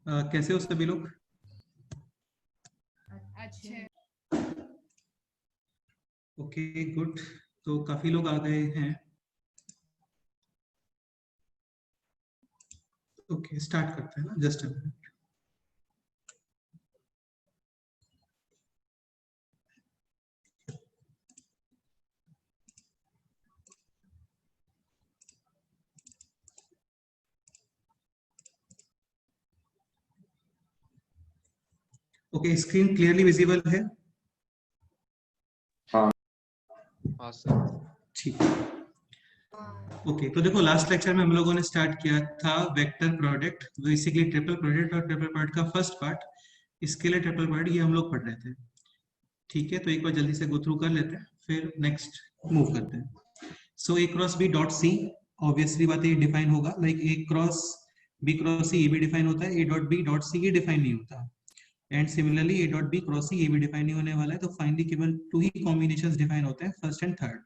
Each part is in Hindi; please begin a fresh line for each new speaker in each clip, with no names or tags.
कैसे हो सभी लोग?
अच्छे।
Okay, good. तो काफी लोग आ गए हैं। ओके, स्टार्ट करते हैं ना, just a minute. Okay, screen clearly visible है?
हाँ सर।
ठीक है। ओके, तो देखो लास्ट लेक्चर में हम लोगों ने स्टार्ट किया था vector product, basically triple product, और ट्रिपल प्रोडक्ट का first part scalar triple product ये हम लोग पढ़ रहे थे। ठीक है, तो एक बार जल्दी से गो थ्रू कर लेते हैं, फिर नेक्स्ट मूव करते हैं। So A cross B dot C, obviously बात है, ये डिफाइन होगा like A cross B cross C, ये भी डिफाइन होता है। A dot B dot C ये डिफाइन नहीं होता, and similarly A dot B cross C ये भी डिफाइन नहीं होने वाला है। तो फाइनली केवल टू ही कॉम्बिनेशंस डिफाइन होते हैं, फर्स्ट एंड थर्ड।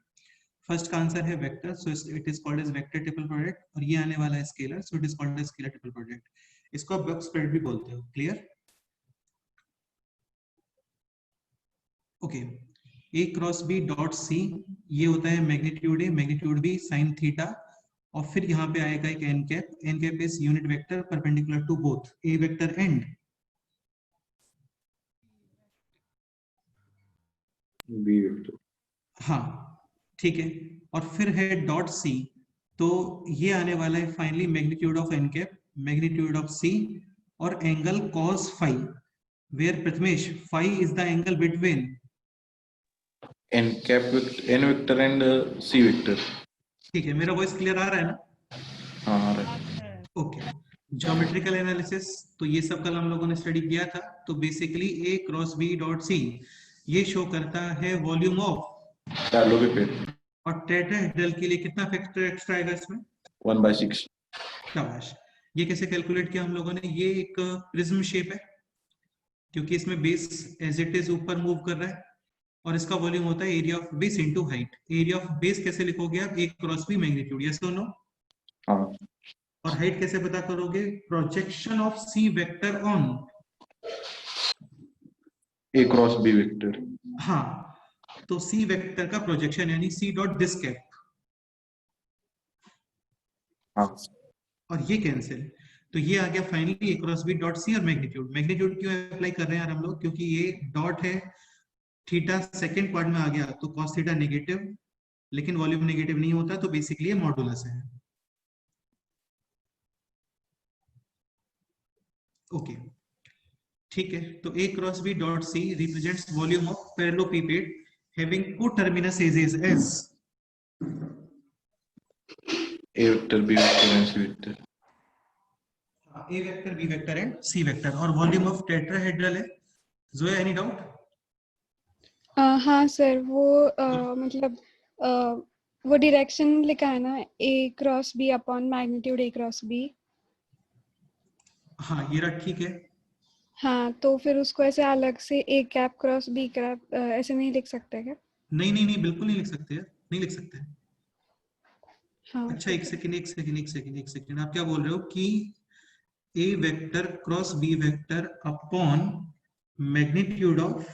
फर्स्ट का आंसर है vector, so it is called as vector triple product, और ये आने वाला है scalar, so it is called as scalar triple product. इसको आप बॉक्स स्प्रेड भी बोलते हो। Clear? Okay, A cross B dot C ये होता है magnitude A, magnitude B sine theta, और फिर यहाँ पे आएगा एक N cap. N cap is unit vector perpendicular to both A vector and
B vector.
हाँ, ठीक है। और फिर है डॉट सी, तो ये आने वाला है finally magnitude of N cap, magnitude of C, और angle cos phi, where Prathamesh phi is the angle between
N vector and C vector.
ठीक है, मेरा वॉइस क्लियर आ रहा है ना?
हाँ आ रहा है।
ओके, ज्योमेट्रिकल एनालिसिस तो ये सब कल हम लोगों ने स्टडी किया था। तो बेसिकली ए क्रॉस बी डॉट सी ये शो करता है वॉल्यूम ऑफ
पैरेललोपिपेड,
और टेट्राहेड्रल के लिए कितना फैक्टर एक्स्ट्रा आएगा इसमें?
1/6।
शाबाश। ये कैसे कैलकुलेट किया हम लोगों ने? ये एक प्रिज्म शेप है, क्योंकि इसमें बेस एज इट इज ऊपर मूव कर रहा है, और इसका वॉल्यूम होता है area of base into height. Area of base कैसे लिखोगे आप? A cross B magnitude, yes और नो?
हाँ।
और हाइट कैसे पता करोगे? Projection of C vector on
A cross B vector.
हाँ, तो सी वेक्टर का प्रोजेक्शन यानी सी डॉट दिस कैप,
हाँ।
और ये कैंसिल, तो ये आ गया फाइनली ए क्रॉस बी डॉट सी। और मैग्नीट्यूड, मैग्नीट्यूड क्यों अप्लाई कर रहे हैं यार हम लोग? क्योंकि ये डॉट है, थीटा सेकंड पार्ट में आ गया तो कॉस थीटा नेगेटिव, लेकिन वॉल्यूम नेगेटिव नहीं होता, तो बेसिकली ये मॉडुलस है। ओके, ठीक है। तो A cross B dot C represents volume of parallelopiped having co-terminus edges as
A vector B vector and C vector.
A vector B vector and C vector, और वॉल्यूम ऑफ टेट्राहेड्रल है। Zoya, any doubt?
हाँ सर, वो मतलब वो डायरेक्शन लिखा है ना, A cross B upon magnitude A cross B.
हाँ, ये रहा, ठीक है।
हाँ, तो फिर उसको ऐसे अलग से A cap cross B cap ऐसे नहीं लिख सकते क्या?
नहीं नहीं नहीं, बिल्कुल नहीं लिख सकते यार, नहीं लिख सकते।
हाँ
अच्छा,
ठीक
एक
है।
सेकंड एक सेकंड एक सेकंड एक सेकंड, आप क्या बोल रहे हो कि A vector cross B vector upon magnitude of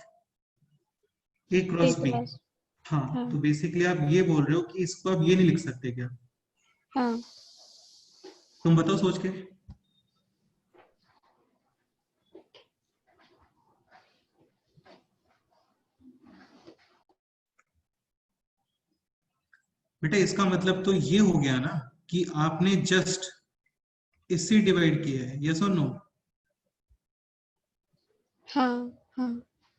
A
A
cross B?
Cross.
हाँ,
हाँ
तो बेसिकली आप ये बोल रहे हो कि इसको आप ये नहीं लिख सकते क्या?
हाँ।
तुम बताओ सोच के। बेटा इसका मतलब तो ये हो गया ना कि आपने जस्ट इससे डिवाइड किया है, यस और नो?
हाँ हाँ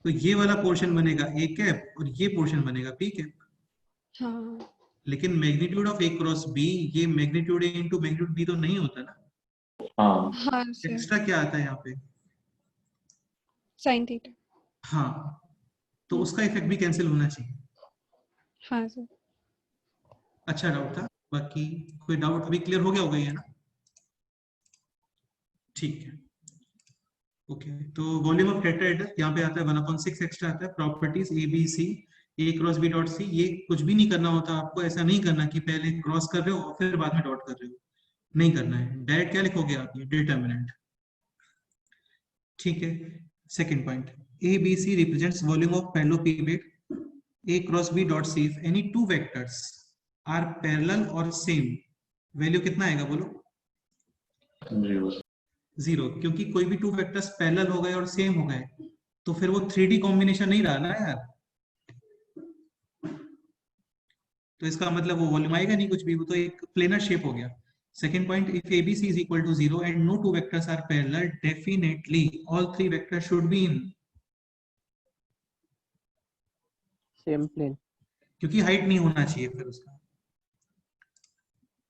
तो ये वाला पोर्शन बनेगा ए कैप और ये पोर्शन बनेगा पी कैप।
हाँ
लेकिन magnitude of A cross B, ये magnitude A into magnitude B तो नहीं होता ना।
हाँ।
हाँ सर,
एक्स्ट्रा क्या आता है यहाँ पे?
Sine theta.
हाँ, तो उसका इफेक्ट भी कैंसिल होना चाहिए।
हाँ सर।
अच्छा डाउट था, बाकी कोई डाउट अभी क्लियर हो गया होगा ये ना? ठीक है। ओके, तो वॉल्यूम ऑफ टेट्राहेड्रल यहाँ पे आता है 1/6 एक्स्ट्रा आता है। Properties A B C, A cross B dot C, ये कुछ भी नहीं करना होता आपको। ऐसा नहीं करना कि पहले क्रॉस कर रहे हो और फिर बाद में डॉट कर रहे हो, नहीं करना है। डायरेक्ट क्या लिखोगे आप? ये डिटर्मिनेंट। ठीक है, second point, A B C represents volume of parallelopiped A cross B dot C if any two vectors are parallel or same, value कितना आएगा बोलो?
0.
0, क्योंकि कोई भी टू वेक्टर्स पैरेलल हो गए और सेम हो गए तो फिर वो 3D कॉम्बिनेशन नहीं रहा ना यार, तो इसका मतलब वो वॉल्यूम आएगा नहीं कुछ भी, वो तो एक प्लेनर शेप हो गया. Second point, if ABC is equal to 0 and no two vectors are parallel, definitely all three vectors should be in
same plane.
क्योंकि हाइट नहीं होना चाहिए फिर उसका.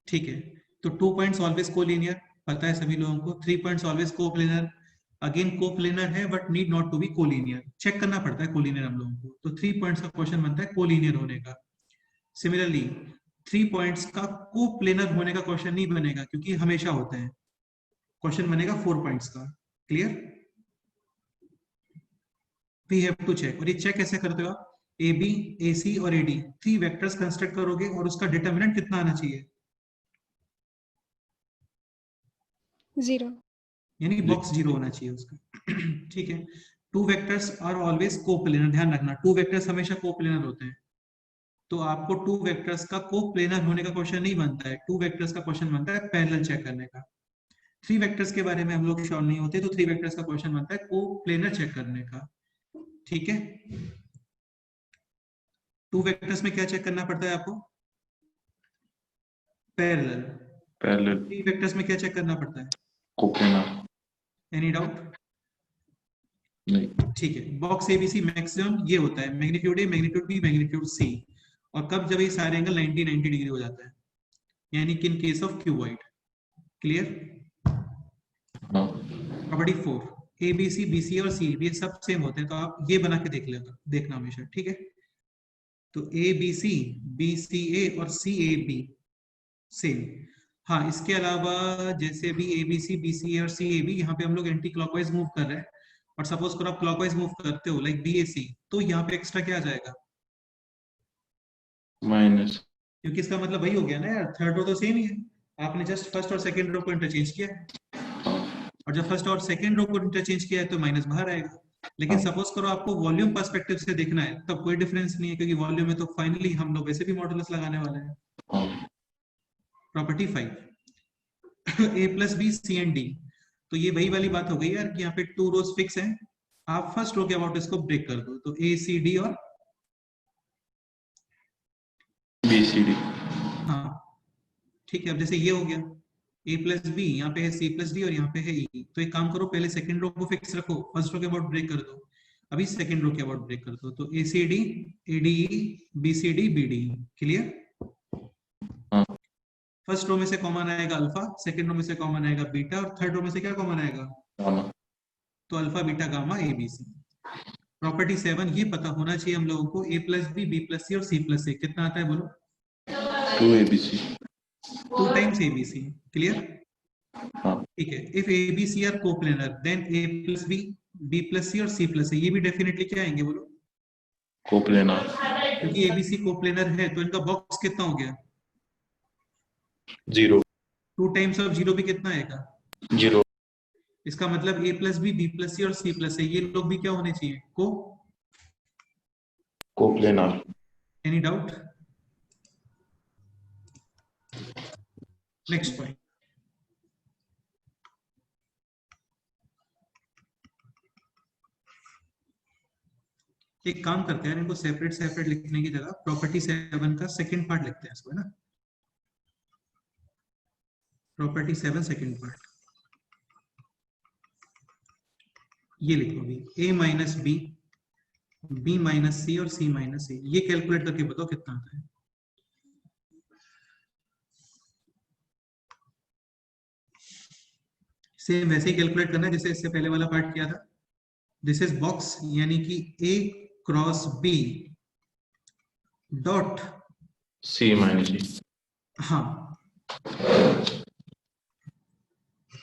ठीक है, तो 2 पॉइंट्स ऑलवेज कोलिनियर, पता है सभी लोगों को. 3 points always coplanar, again coplanar है but need not to be collinear, check करना पड़ता है कोलिनियर हम लोगों को. तो 3 पॉइंट्स का क्वेश्चन बनता है कोलिनियर होने का. सिमिलरली 3 पॉइंट्स का कोप्लेनर होने का क्वेश्चन नहीं बनेगा क्योंकि हमेशा होता है, क्वेश्चन बनेगा 4 पॉइंट्स का. Clear? We have to check, और ये चेक कैसे करते हो आप? ए बी, ए सी और ए डी 3 वेक्टर्स कंस्ट्रक्ट करोगे और उसका डिटरमिनेंट कितना आना चाहिए?
0.
यानी बॉक्स 0 होना चाहिए उसका. ठीक है, two vectors are always coplanar, ध्यान रखना टू वेक्टर्स हमेशा कोप्लेनर होते हैं. तो आपको टू वेक्टर्स का कोप्लेनर होने का क्वेश्चन नहीं बनता है, टू वेक्टर्स का क्वेश्चन बनता है पैरेलल चेक करने का. 3 वेक्टर्स के बारे में हम लोग श्योर नहीं होते, तो 3 वेक्टर्स का क्वेश्चन बनता है कोप्लेनर चेक करने का. ठीक है, टू वेक्टर्स में क्या चेक करना पड़ता है आपको? पैरेलल.
Parallel.
3 वेक्टर्स में क्या चेक करना पड़ता है?
Coplanar.
Any doubt?
नहीं.
ठीक है, बॉक्स एबीसी मैक्सिमम ये होता है magnitude A, magnitude B, magnitude C. और कब? जब ये सारे एंगल 90 डिग्री हो जाता है, यानी कि in case of cuboid. Clear?
हाँ.
Property 4, A B C, B C और सी ये सब सेम होते हैं, तो आप ये बना के देख लेना, देखना हमेशा. ठीक है, तो ए बी सी, बी सी ए और सी ए बी सेम. हाँ, इसके अलावा जैसे भी ए बी सी, बी सी ए और सी ए बी, यहाँ पे हम लोग एंटी क्लॉकवाइज मूव कर रहे हैं, और सपोज करो आप क्लॉकवाइज मूव करते हो लाइक बी ए सी, तो यहाँ पे एक्स्ट्रा क्या आ जाएगा?
Minus.
क्योंकि इसका मतलब वही हो गया ना यार, थर्ड रो तो सेम ही है, आपने जस्ट फर्स्ट और सेकंड रो को इंटरचेंज किया है, और जब फर्स्ट और सेकंड रो को इंटरचेंज किया है तो माइनस बाहर आएगा. लेकिन सपोज करो आपको वॉल्यूम पर्सपेक्टिव से देखना है, तब कोई डिफरेंस नहीं है, क्योंकि वॉल्यूम में तो फाइनली हम लोग वैसे भी मॉडुलस लगाने वाले हैं.
हाँ.
Property 5, A plus B C and D. तो ये वही वाली बात हो गई यार कि यहाँ पे 2 रोज फिक्स हैं, आप फर्स्ट रो के अबाउट इसको ब्रेक कर दो, तो ए सी डी और
BCD.
हाँ ठीक है. अब जैसे ये हो गया a प्लस बी, यहाँ पे है c प्लस डी और यहाँ पे है e, तो एक काम करो पहले सेकंड रो को फिक्स रखो, फर्स्ट रो के अबाउट ब्रेक कर दो, अभी सेकंड रो के अबाउट ब्रेक कर दो, तो ACD ADE BCD BDE. Clear?
हाँ.
फर्स्ट रो में से कॉमन आएगा अल्फा, सेकंड रो में से कॉमन आएगा बीटा, और थर्ड रो में से क्या कॉमन आएगा?
Gamma.
तो alpha beta gamma ABC. Property 7, ये पता होना चाहिए हम लोगों को, a plus B, B plus C और c प्लस ए कितना आता है बोलो?
2 ABC.
2 times ABC. क्लियर?
हाँ.
ठीक है, if ABC are coplanar then a plus B, B plus C और c प्लस ए, ये भी डेफिनेटली क्या आएंगे बोलो?
Coplanar.
क्योंकि ABC कोप्लेनर है तो इनका बॉक्स कितना हो गया?
0.
2 टाइम्स ऑफ 0 भी कितना आएगा?
0.
इसका मतलब a plus B, B plus C और c प्लस ए ये लोग भी क्या होने चाहिए?
Coplanar.
Any doubt? Next point, एक काम करते हैं इनको सेपरेट सेपरेट लिखने की जगह प्रॉपर्टी 7 का सेकंड पार्ट लिखते हैं इसको, है ना? प्रॉपर्टी 7 सेकंड पार्ट, ये लिखो अभी, a minus B, B minus C और c माइनस ए, ये कैलकुलेट करके बताओ कितना आता है? सेम वैसे ही कैलकुलेट करना है जैसे इससे पहले वाला पार्ट किया था. दिस इज बॉक्स, यानी कि a cross b dot
C minus E.
हाँ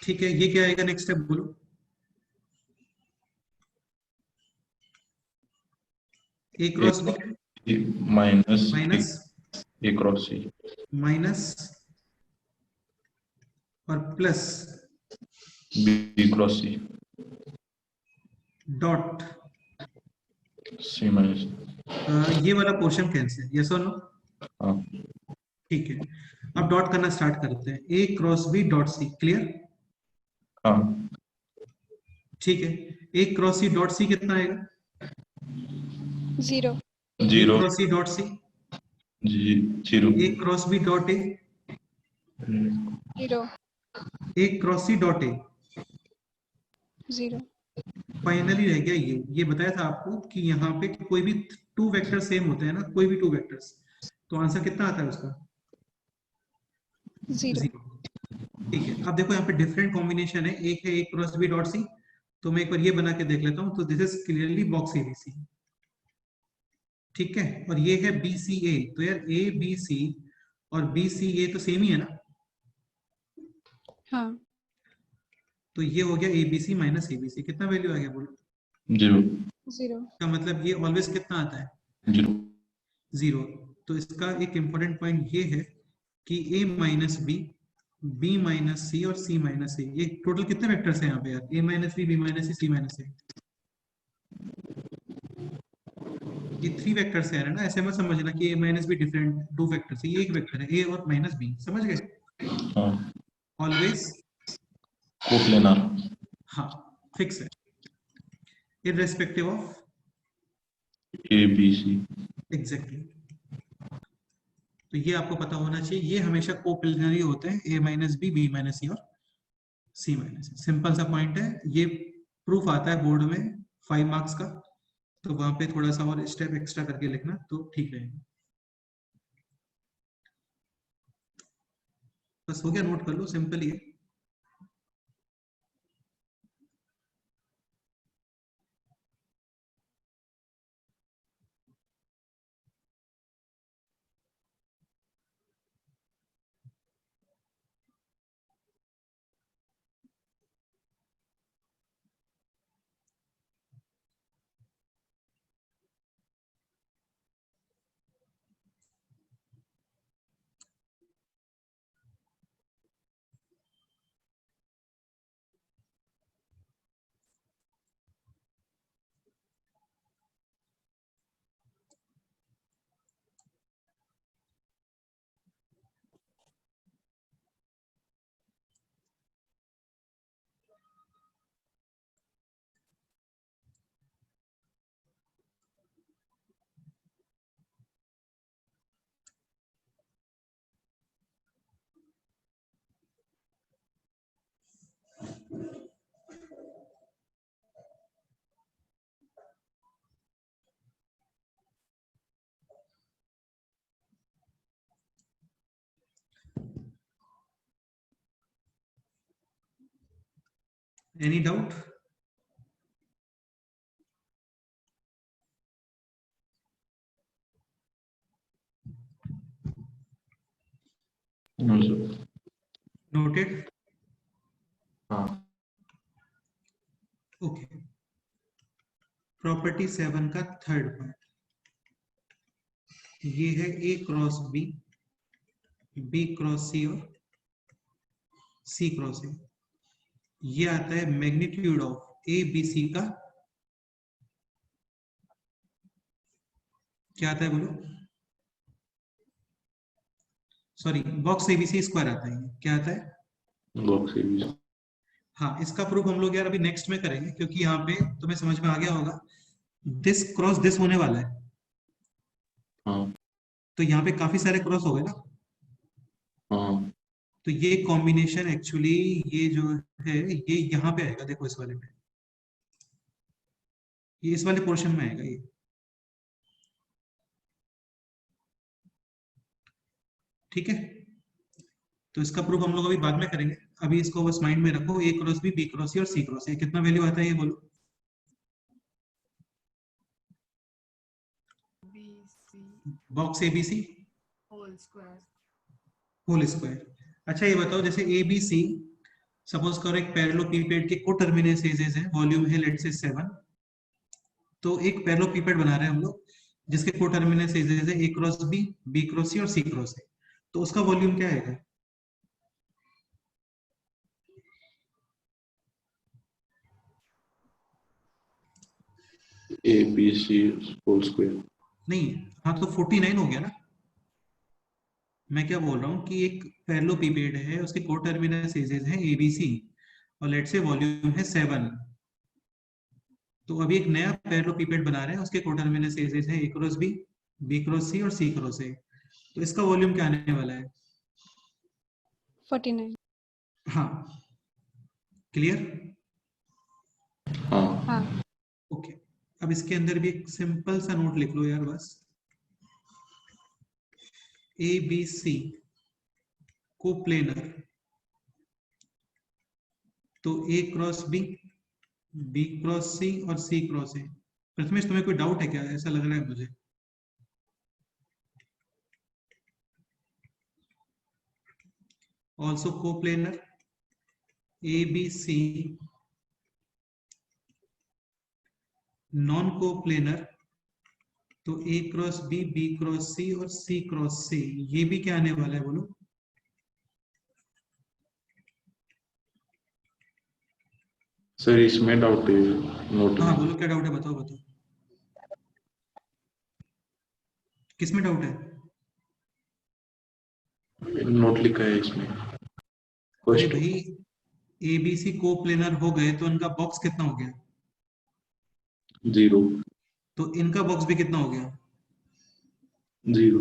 ठीक है, ये क्या आएगा नेक्स्ट स्टेप बोलो? a cross b
E minus
minus
A cross C.
Minus और plus
B cross C.
Dot
C minus.
ये वाला पोर्शन कैंसिल, यस और नो?
हाँ
ठीक है, अब डॉट करना स्टार्ट करते हैं। A cross B dot C, clear?
हाँ
ठीक है, A cross C dot C कितना आएगा?
0
A
0
cross C dot C,
0
A cross B dot A,
0
A cross C dot A.
0
finally रह गया ये बताया था आपको कि यहाँ पे कोई भी टू वेक्टर सेम होते हैं ना, कोई भी टू वेक्टर्स, तो आंसर कितना आता है उसका?
0
0। ठीक है, अब देखो यहाँ पे डिफरेंट कॉम्बिनेशन है, एक है ए क्रॉस बी डॉट सी, तो मैं एक बार ये बना के देख लेता हूँ। तो this is clearly box ABC, ठीक है, और ये है बी सी ए। तो यार ए बी सी और बी सी ए तो सेम ही है ना,
हाँ
तो ये हो गया एबीसी माइनस एबीसी। कितना वैल्यू आ गया बोलो?
0
0
का मतलब ये ऑलवेज कितना आता है?
0
0। तो इसका एक इंपॉर्टेंट पॉइंट ये है कि a minus B, B minus C और सी माइनस ए, ये टोटल कितने वेक्टर्स हैं यहाँ पे यार? a minus B, B minus C, C minus A, ये 3 वेक्टर्स है ना। ऐसे मत समझना कि a minus be different 2 vectors है, ये एक वेक्टर है a और माइनस बी, समझ गए?
हाँ
ऑलवेज
कोप्लेनार
हाँ फिक्स है, irrespective of.
A B C
exactly, तो ये आपको पता होना चाहिए, ये हमेशा कोप्लेनरी होते हैं, a minus B, B minus C और सी माइनस सी। सिंपल सा पॉइंट है, ये प्रूफ आता है बोर्ड में 5 मार्क्स का, तो वहां पे थोड़ा सा और स्टेप एक्स्ट्रा करके लिखना तो ठीक रहेगा। बस हो गया, नोट कर लो, सिंपल ही है। Any doubt?
No sir.
Noted?
हाँ
ओके, प्रॉपर्टी 7 का थर्ड पार्ट, ये है A cross B, B cross C और सी क्रॉस ए। ये आता है magnitude of A B C का, क्या आता है बोलो? सॉरी, बॉक्स एबीसी स्क्वायर आता है, ये क्या आता है?
बॉक्स A B C
हाँ, इसका प्रूफ हम लोग यार अभी नेक्स्ट में करेंगे, क्योंकि यहाँ पे तुम्हें समझ में आ गया होगा, दिस क्रॉस दिस होने वाला है,
हाँ
तो यहाँ पे काफी सारे क्रॉस हो गए ना,
हाँ
तो ये कॉम्बिनेशन एक्चुअली, ये जो है ये यहाँ पे आएगा, देखो इस वाले पे, ये इस वाले पोर्शन में आएगा ये, ठीक है? तो इसका प्रूफ हम लोग अभी बाद में करेंगे, अभी इसको बस माइंड में रखो, ए cross B, B cross C और सी क्रॉस ए, कितना वैल्यू आता है ये बोलो? Box ABC
whole square.
Whole square. अच्छा ये बताओ, जैसे ए बी सी, सपोज करो एक पैरेललोपिपेड के कोटर्मिनस एजेस है, वॉल्यूम है लेट्स से 7, तो एक पैरेललोपिपेड बना रहे हैं हम लोग जिसके कोटर्मिनस एजेस है A cross B, B cross C और सी क्रॉस ए, तो उसका वॉल्यूम क्या आएगा?
A B C whole square.
नहीं, हाँ तो 49 हो गया ना। मैं क्या बोल रहा हूँ कि एक पैरेललोपिपेड है, उसके कोटर्मिनस एजेस हैं ए बी सी, और लेट्स से वॉल्यूम है 7। तो अभी एक नया पैरेललोपिपेड बना रहे हैं, उसके कोटर्मिनस एजेस हैं A cross B cross C और सी क्रॉस ए। तो इसका वॉल्यूम क्या आने वाला है?
49।
हाँ, क्लियर?
हाँ
हाँ
ओके। अब इसके अंदर भी एक सिंपल सा नोट लिख लो यार बस। ए बी सी कोप्लेनर, तो A cross B cross C और सी क्रॉस ए। प्रथमेश, तुम्हें कोई डाउट है क्या? ऐसा लग रहा है मुझे। Also coplanar A B C, non coplanar तो A cross B cross C और सी क्रॉस सी। ये भी क्या आने वाला है बोलो?
सर इसमें डाउट है नोट
हाँ
में।
बोलो, क्या डाउट है? बताओ बताओ, किसमें डाउट है?
नोट लिखा है इसमें
अरे
फर्स्ट।
भाई, ए बी सी कोप्लेनर हो गए तो इनका बॉक्स कितना हो गया?
0
तो इनका बॉक्स भी कितना हो गया?
0।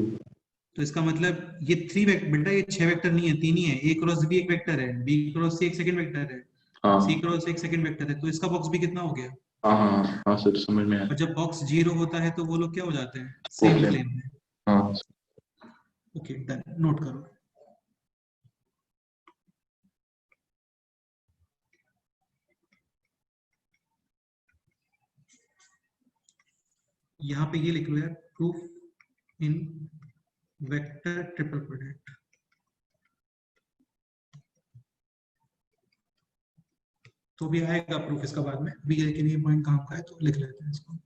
तो इसका मतलब ये थ्री वेक्टर, बेटा ये 6 वेक्टर नहीं है, 3 ही है। ए क्रॉस बी एक वेक्टर है, बी क्रॉस सी एक सेकंड वेक्टर है, सी
हाँ
क्रॉस एक सेकंड वेक्टर है। तो इसका बॉक्स भी कितना हो गया?
हाँ हाँ हाँ सर समझ में आया।
और जब बॉक्स 0 होता है तो वो लोग क्या हो जाते हैं? सेम
कोप्लेन।
प्लेन में।
हाँ
ओके डन, नोट करो। यहाँ पे ये लिख लो यार, proof in vector triple product. तो भी आएगा प्रूफ इसका बाद में, भी लेकिन ये पॉइंट काम का है तो लिख लेते हैं इसको।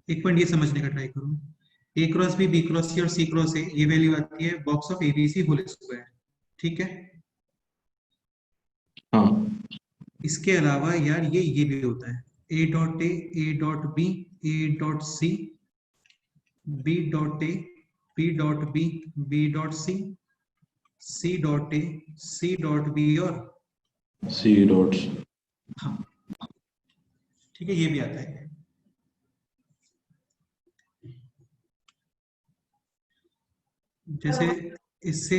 एक पॉइंट ये समझने का ट्राई करो। A cross B cross C और सी क्रॉस ए, ये वैल्यू आती है box of ABC whole square. ठीक है।
हाँ
इसके अलावा यार ये भी होता है, A dot B, A dot C, B dot A, B dot B dot C dot A, C dot B, और
सी डॉट्स।
हाँ ठीक है, ये भी आता है। जैसे इससे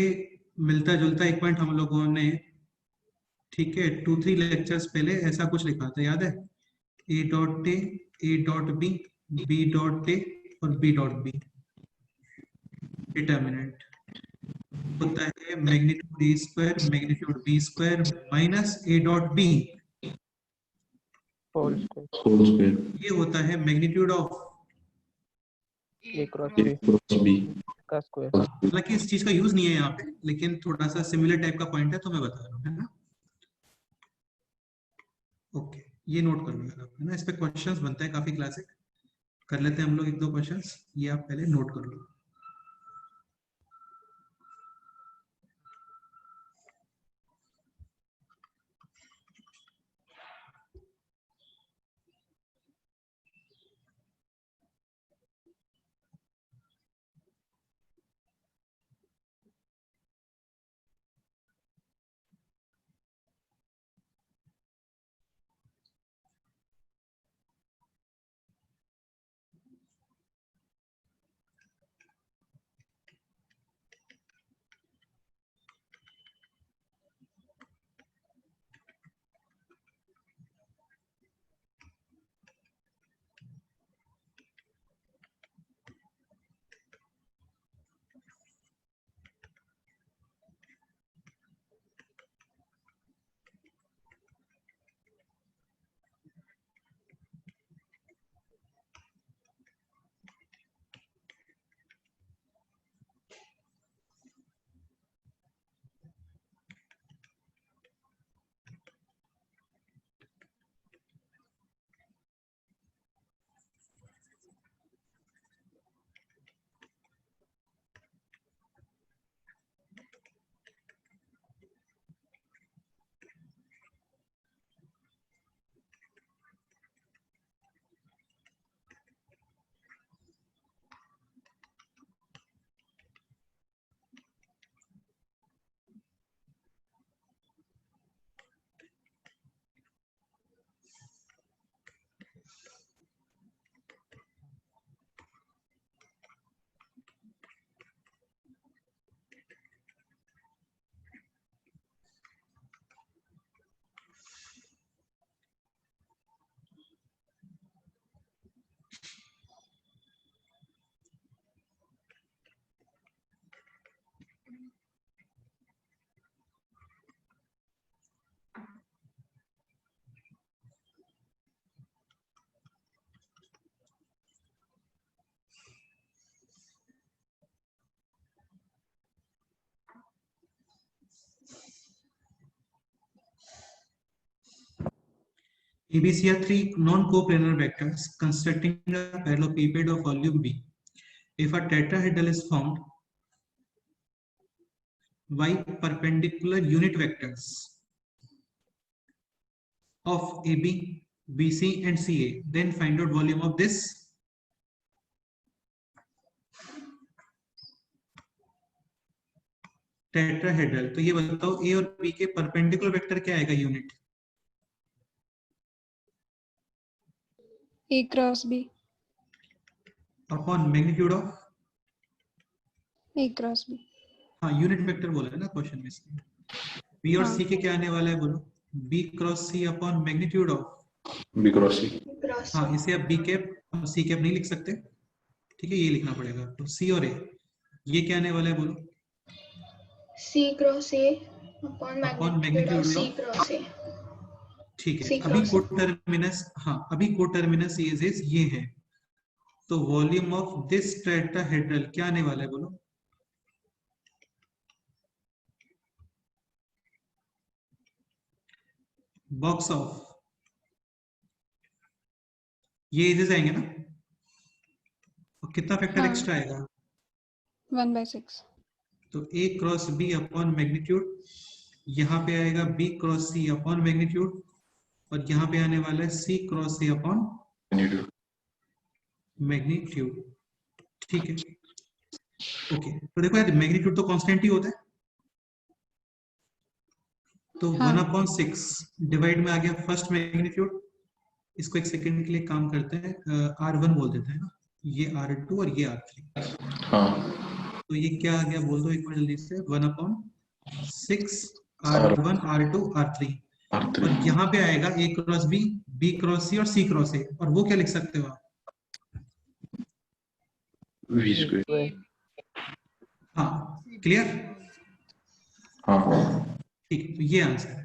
मिलता जुलता एक पॉइंट हम लोगों ने, ठीक है, 2-3 लेक्चर्स पहले ऐसा कुछ लिखा था, याद है? A dot B dot A और बी डॉट बी डिटर्मिनेंट होता है magnitude A square magnitude B square minus A dot B.
Whole square
whole square.
ये होता है magnitude of,
A cross
A
B
cross B.
का स्क्वायर।
हालांकि इस चीज का यूज नहीं है यहाँ पे, लेकिन थोड़ा सा सिमिलर टाइप का पॉइंट है तो मैं बता रहा हूँ, है ना? ओके, ये नोट कर लो यार आप, है ना? इस पे क्वेश्चंस बनता है काफी क्लासिक, कर लेते हैं हम लोग 1-2 क्वेश्चंस। ये आप पहले नोट कर लो। ABC are three non-coplanar vectors constructing a parallelepiped of volume B. If a tetrahedral is formed, y perpendicular unit vectors of AB, BC and CA, then find out volume of this tetrahedral. तो ये बताओ A और B के परपेंडिकुलर वेक्टर क्या आएगा unit?
A cross B.
Upon magnitude of
A cross B.
हाँ यूनिट वेक्टर बोला है ना क्वेश्चन में से। B और
हाँ.
C के क्या आने वाला है बोलो? B cross C upon magnitude of
B cross C.
हाँ, इसे आप B कैप और C कैप नहीं लिख सकते, ठीक है, ये लिखना पड़ेगा। तो C और A ये क्या आने वाला है बोलो?
C cross A upon magnitude of C cross A.
ठीक है,
C
अभी
cross A.
कोटर्मिनस, हाँ अभी कोटर्मिनस ये है, तो वॉल्यूम ऑफ दिस टेट्राहेड्रल क्या आने वाला है बोलो? बॉक्स ऑफ ये एजेस आएंगे ना, और कितना फैक्टर
हाँ.
एक्स्ट्रा आएगा?
1/6.
तो A cross B upon magnitude, यहाँ पे आएगा B cross C upon magnitude, और यहाँ पे आने वाला है C cross A upon
Magnitude.
Magnitude. ठीक है, ओके। तो देखो यार मैग्नीट्यूड तो कांस्टेंट ही होता है, तो
हाँ.
1/6 डिवाइड में आ गया फर्स्ट मैग्नीट्यूड। इसको एक सेकंड के लिए काम करते हैं, R1 बोल देते हैं ना, ये R2 और ये R3।
हाँ
तो ये क्या आ गया बोल दो एक बार जल्दी से, 1/6 R1 R2 R3,
R3.
और यहाँ पे आएगा A cross B, B cross C और C क्रॉस A, और वो क्या लिख सकते हो आप?
V square.
square.
हाँ क्लियर,
हाँ
ठीक है, तो ये आंसर है।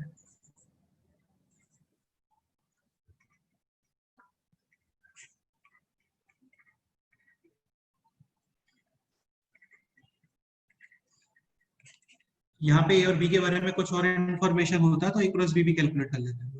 यहाँ पे A और B के बारे में कुछ और इन्फॉर्मेशन होता तो A क्रॉस B भी कैलकुलेट कर लेते हैं।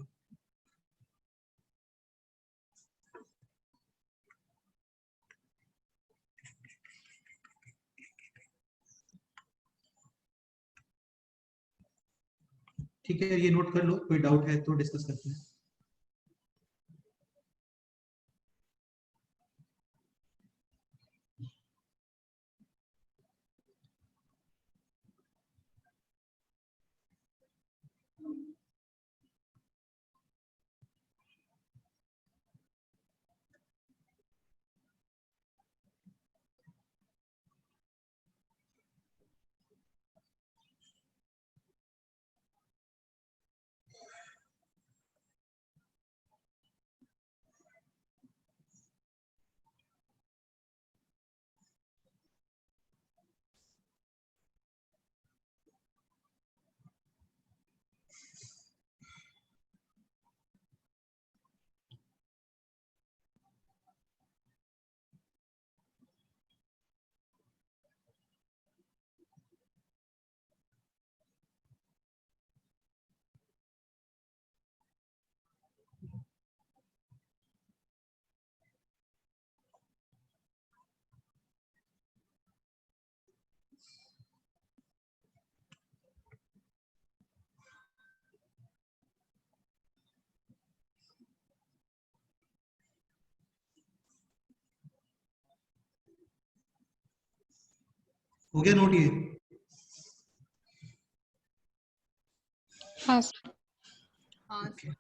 ठीक है, ये नोट कर लो, कोई डाउट है तो डिस्कस करते हैं। हो गया नोट ये?
हाँ.
Okay.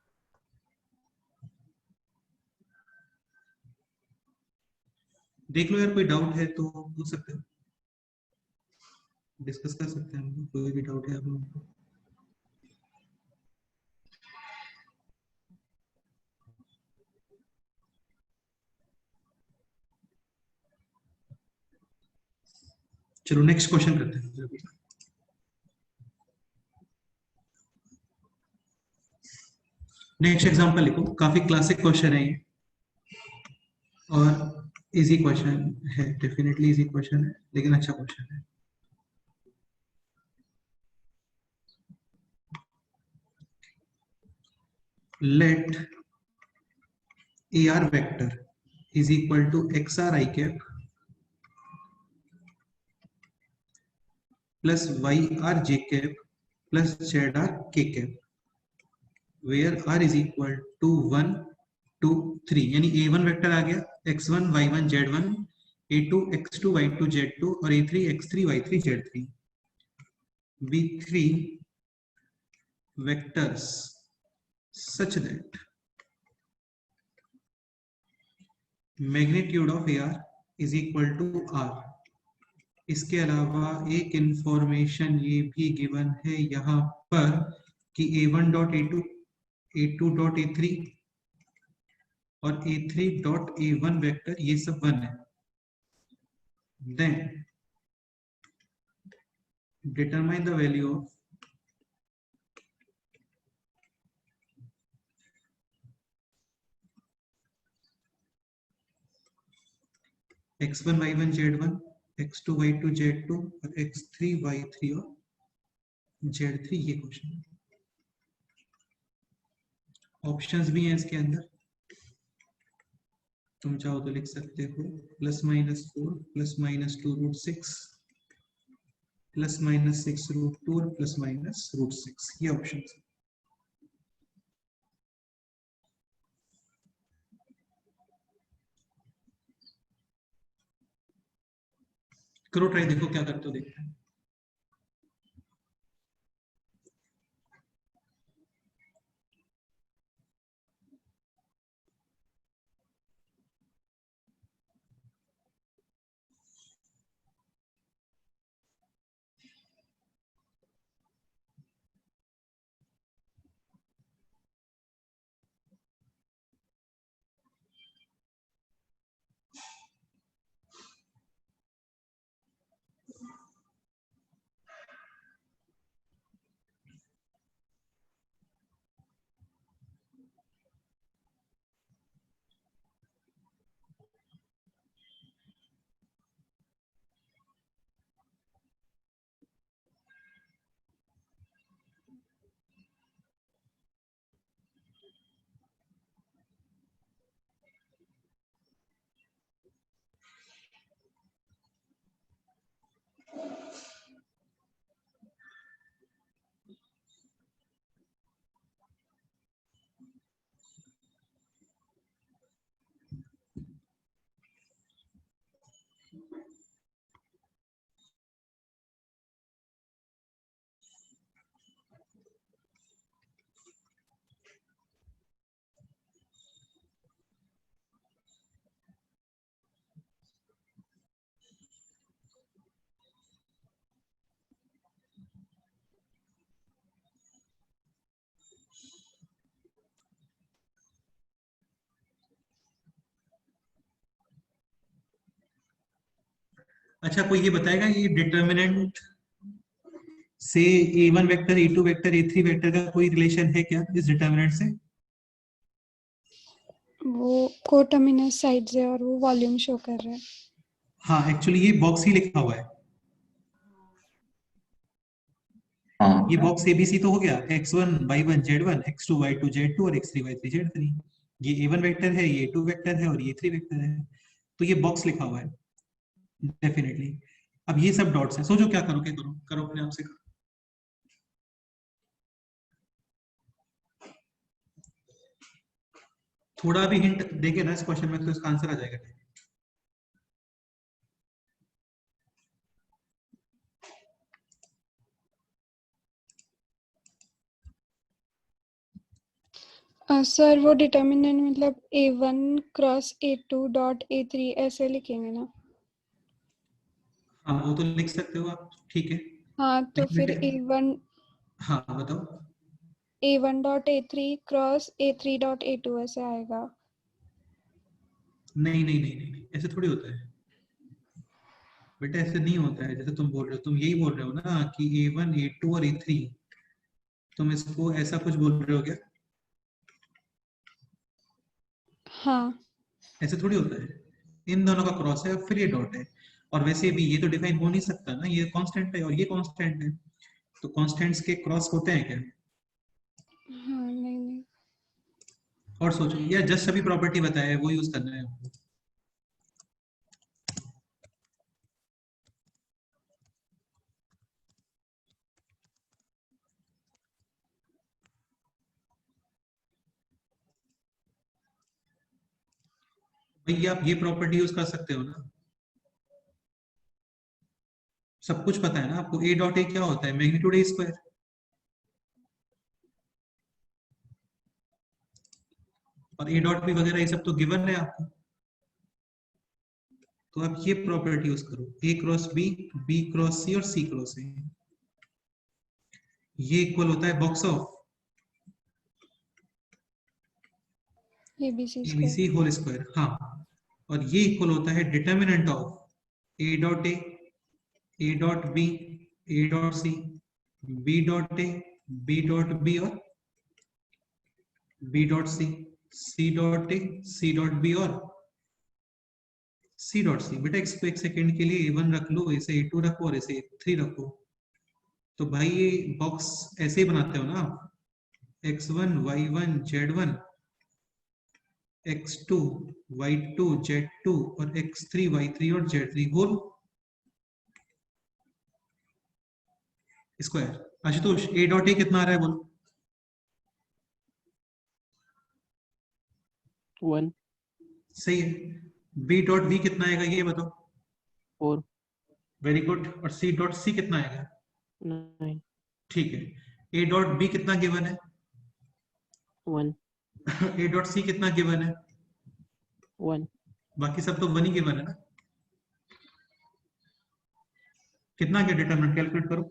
देख लो यार, कोई डाउट है तो पूछ सकते हो, डिस्कस कर सकते हैं हम लोग, कोई भी डाउट है आप लोगों को। चलो नेक्स्ट क्वेश्चन करते हैं। नेक्स्ट एग्जांपल लिखो, काफी क्लासिक क्वेश्चन है ये, और इजी क्वेश्चन है, डेफिनेटली इजी क्वेश्चन है, लेकिन अच्छा क्वेश्चन है। Let AR vector is equal to XR I cap plus YR J cap plus ZR K cap, where R is equal to 1, 2, 3, यानी A1 वेक्टर आ गया x1, y1, z1, A2, x2, y2, z2 और A3, x3, y3, z3. B3 vectors such that magnitude of AR is equal to R. इसके अलावा एक इंफॉर्मेशन ये भी गिवन है यहाँ पर कि A1 dot A2, A2 dot A3 और A3 डॉट A1 वेक्टर ये सब 1 है. Then determine the value of x1, y1, z1, x2, y2, z2 और x3, y3 और z3. ये क्वेश्चन ऑप्शंस भी हैं इसके अंदर, तुम चाहो तो लिख सकते हो +-4 +-2√6 +-6√2 और +-√6. ये ऑप्शंस. करो ट्राई, देखो क्या करते हो, देखते हैं. अच्छा, कोई ये बताएगा ये डिटर्मिनेंट से A1 vector, A2 vector, A3 vector का कोई रिलेशन है क्या इस डिटर्मिनेंट से?
वो कोटर्मिनस साइड्स है और वो वॉल्यूम शो कर रहा है.
हाँ, एक्चुअली ये बॉक्स ही लिखा हुआ है.
हाँ
ये बॉक्स ABC तो हो गया, x1, y1, z1, x2, y2, z2 और x3, y3, z3. ये A1 वेक्टर है, ये A2 वेक्टर है और ये A3 वेक्टर है. तो ये बॉक्स लिखा हुआ है डेफिनेटली. अब ये सब डॉट्स हैं. सोचो क्या करो, क्या करो, करो अपने आप से करो. थोड़ा भी हिंट देके ना इस क्वेश्चन में तो इसका आंसर आ जाएगा.
सर वो डिटर्मिनेंट मतलब A1 cross A2 dot A3 ऐसे लिखेंगे ना?
हाँ, वो तो लिख सकते हो आप, ठीक है.
हाँ, तो
लेकिन
फिर
बेटे-
A1
हाँ बताओ.
A1 dot A3 cross A3 dot A2 ऐसे आएगा.
नहीं नहीं नहीं नहीं नहीं, ऐसे थोड़ी होता है बेटा, ऐसे नहीं होता है जैसे तुम बोल रहे हो. तुम यही बोल रहे हो ना कि A1, A2 और A3, तुम इसको ऐसा कुछ बोल रहे हो क्या?
हाँ.
ऐसे थोड़ी होता है. इन दोनों का क्रॉस है और फिर ये डॉट है. और वैसे भी ये तो डिफाइन हो नहीं सकता ना, ये कांस्टेंट है और ये कांस्टेंट है. तो कांस्टेंट्स के क्रॉस होते हैं क्या?
हाँ, नहीं नहीं.
और सोचो, या जस्ट अभी प्रॉपर्टी बताया है वो यूज करना है आपको। भाई आप ये प्रॉपर्टी यूज कर सकते हो ना, सब कुछ पता है ना आपको। ए डॉट ए क्या होता है, मैग्नीट्यूड ए स्क्वायर। और ए डॉट बी वगैरह ये सब तो गिवन है आपको। तो आप ये प्रॉपर्टी यूज करो, A cross B cross C और सी क्रॉस ए। ये इक्वल होता है box of
ABC
ABC
square.
Whole square. हाँ, और ये इक्वल होता है determinant of A dot A dot B, A dot C, B dot A, B dot B और B dot C dot A, C dot B और सी डॉट सी। बेटा इसको एक सेकेंड के लिए A1 रख लो, इसे A2 रखो और इसे A3 रखो। तो भाई ये बॉक्स ऐसे ही बनाते हो ना आप, x1 y1 z1, x2 y2 z2 और x3 y3 और z3 whole square. Ashutosh A dot A कितना आ रहा है बोलो?
1
सही है। बी डॉट बी कितना आएगा ये बताओ?
4
वेरी गुड। और सी डॉट सी कितना आएगा?
9
ठीक है। ए डॉट बी कितना गिवन है?
1
ए डॉट सी कितना गिवन है?
1
बाकी सब तो वन ही गिवन है ना। कितना क्या डिटरमिनेंट कैलकुलेट करो।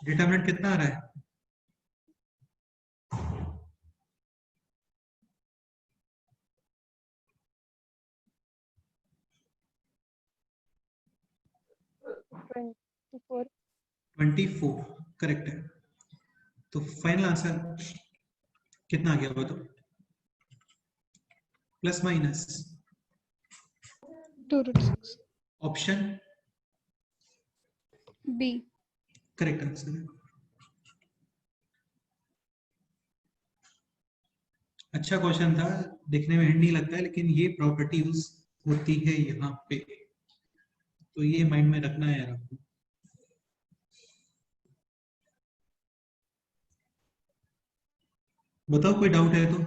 डिटरमिनेंट कितना आ रहा है?
Four.
24 करेक्ट है। तो फाइनल आंसर कितना आ गया बताओ? Plus minus
2√6.
Option
B.
Correct answer है। अच्छा क्वेश्चन था, देखने में हिंट नहीं लगता है, लेकिन ये प्रॉपर्टी यूज होती है यहाँ पे, तो ये माइंड में रखना है यार आपको। बताओ कोई डाउट है तो?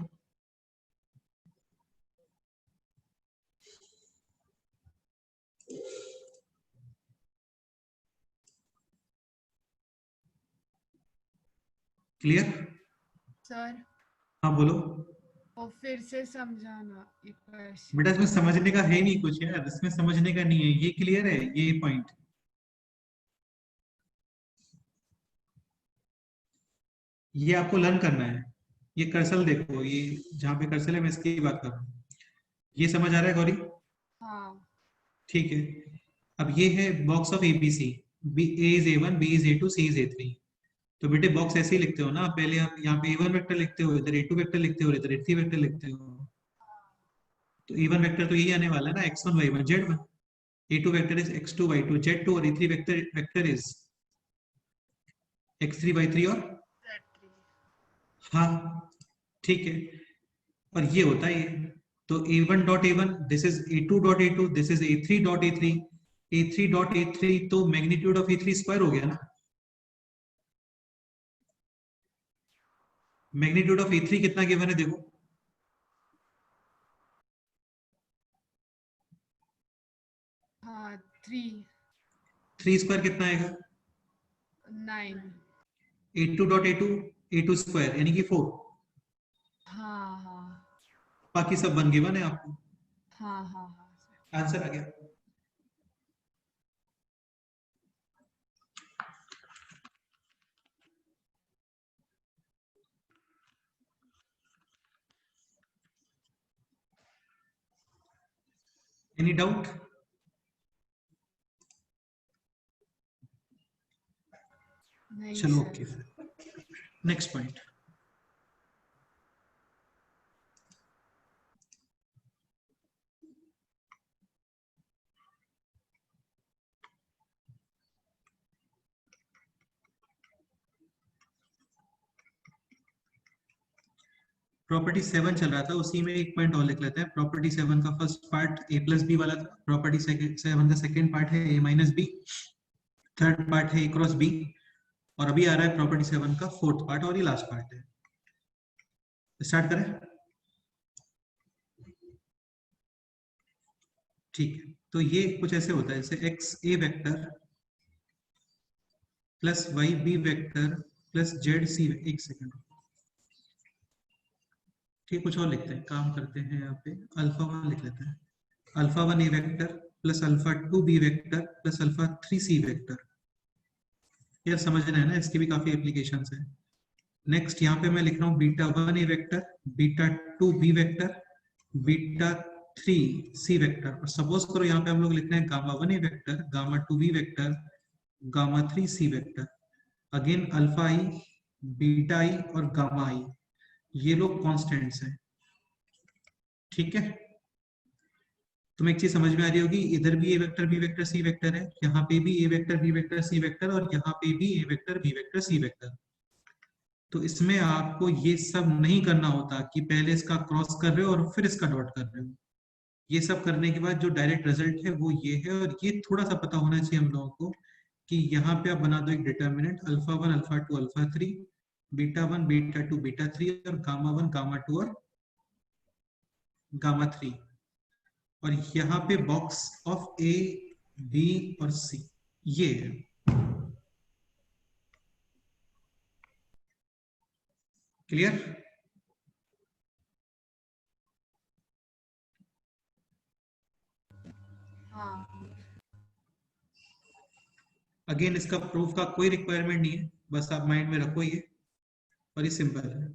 क्लियर?
सर
हाँ बोलो।
वो फिर से समझाना इक्वेशन।
बेटा इसमें समझने का है नहीं कुछ यार, इसमें समझने का नहीं है, ये क्लियर है ये पॉइंट। ये आपको लर्न करना है। ये कर्सर देखो, ये जहाँ पे कर्सर है मैं इसकी बात कर रहा हूँ। ये समझ आ रहा है गौरी?
हाँ
ठीक है। अब ये है box of ABC, B A is A1, B is A2, C is A3। तो बेटे बॉक्स ऐसे ही लिखते हो ना, पहले आप यहाँ पे A1 वेक्टर लिखते हो, इधर A2 वेक्टर लिखते हो, इधर A3 वेक्टर लिखते हो। तो A1 वेक्टर तो यही आने वाला है ना, x1 y1 z1। A2 vector is x2 y2 z2 और A3 vector is x3 y3 और हाँ ठीक है। और ये होता है ये, तो A1 dot A1 this is A2 dot A2, this is A3 dot A3, A3 dot A3 तो मैग्नीट्यूड ऑफ A3 स्क्वायर हो गया ना। मैग्नीट्यूड ऑफ A3 कितना गिवन है देखो?
हाँ 3
3 स्क्वायर कितना आएगा?
9
A2 dot A2 a2 square यानी कि 4।
हाँ हाँ
बाकी सब 1 गिवन है आपको,
हाँ हाँ हाँ सर।
आंसर आ गया। Any doubt?
नहीं
चलो
sir.
Okay, next point. Property 7 चल रहा था, उसी में एक पॉइंट और लिख लेते हैं। प्रॉपर्टी 7 का first part a plus B वाला था। प्रॉपर्टी 7 का सेकेंड पार्ट है a minus B, third part है a क्रॉस बी, और अभी आ रहा है प्रॉपर्टी 7 का फोर्थ पार्ट, और ये लास्ट पार्ट है। स्टार्ट करें? ठीक है, तो ये कुछ ऐसे होता है जैसे x a vector plus y b vector plus z c। एक सेकंड, ठीक, कुछ और लिखते हैं, काम करते हैं यहाँ पे। अल्फा 1 लिख लेते हैं। Alpha 1 A vector plus alpha 2 B vector plus alpha 3 C vector. यार समझना है ना, इसके भी काफी एप्लीकेशंस हैं। नेक्स्ट यहाँ पे मैं लिख रहा हूँ beta 1 A vector, beta 2 B vector, beta 3 C vector. और सपोज करो यहाँ पे हम लोग लिख रहे हैं gamma 1 A vector, gamma 2 B vector, gamma 3 C vector. Again alpha I, beta I और गामा आई, ये लोग कॉन्स्टेंट्स हैं। ठीक है, तुम्हें एक चीज समझ में आ रही होगी, इधर भी A vector B vector C vector है, यहाँ पे भी A vector B vector C vector, और यहाँ पे भी A vector B vector C vector. तो इसमें आपको ये सब नहीं करना होता कि पहले इसका क्रॉस कर रहे हो और फिर इसका डॉट कर रहे हो। ये सब करने के बाद जो डायरेक्ट रिजल्ट है वो ये है। और ये थोड़ा सा पता होना चाहिए हम लोगों को कि यहाँ पे आप बना दो एक determinant, alpha 1 alpha 2 alpha 3, beta 1 beta 2 beta 3, और गामा 1 गामा 2 और गामा 3। और यहाँ पे बॉक्स ऑफ ए बी और सी ये है। क्लियर?
हाँ
अगेन इसका प्रूफ का कोई रिक्वायरमेंट नहीं है, बस आप माइंड में रखो ये, और ये सिंपल है।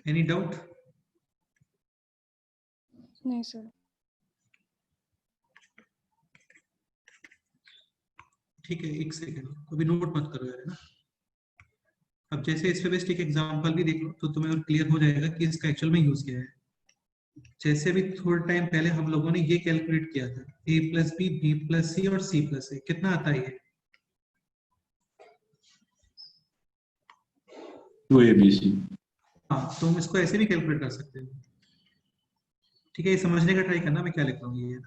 Any doubt?
नहीं सर।
ठीक है, एक सेकेंड, अभी नोट मत करो यार, है ना। अब जैसे इस पे बेस्ट एक एग्जांपल भी देख लो तो तुम्हें और क्लियर हो जाएगा कि इसका एक्चुअल में यूज क्या है। जैसे भी थोड़ा टाइम पहले हम लोगों ने ये कैलकुलेट किया था, a plus B plus C और c प्लस ए, कितना आता है ये?
2abc।
हाँ, तो हम इसको ऐसे भी कैलकुलेट कर सकते हैं। ठीक है, ये समझने का ट्राई करना मैं क्या लिख रहा हूँ। ये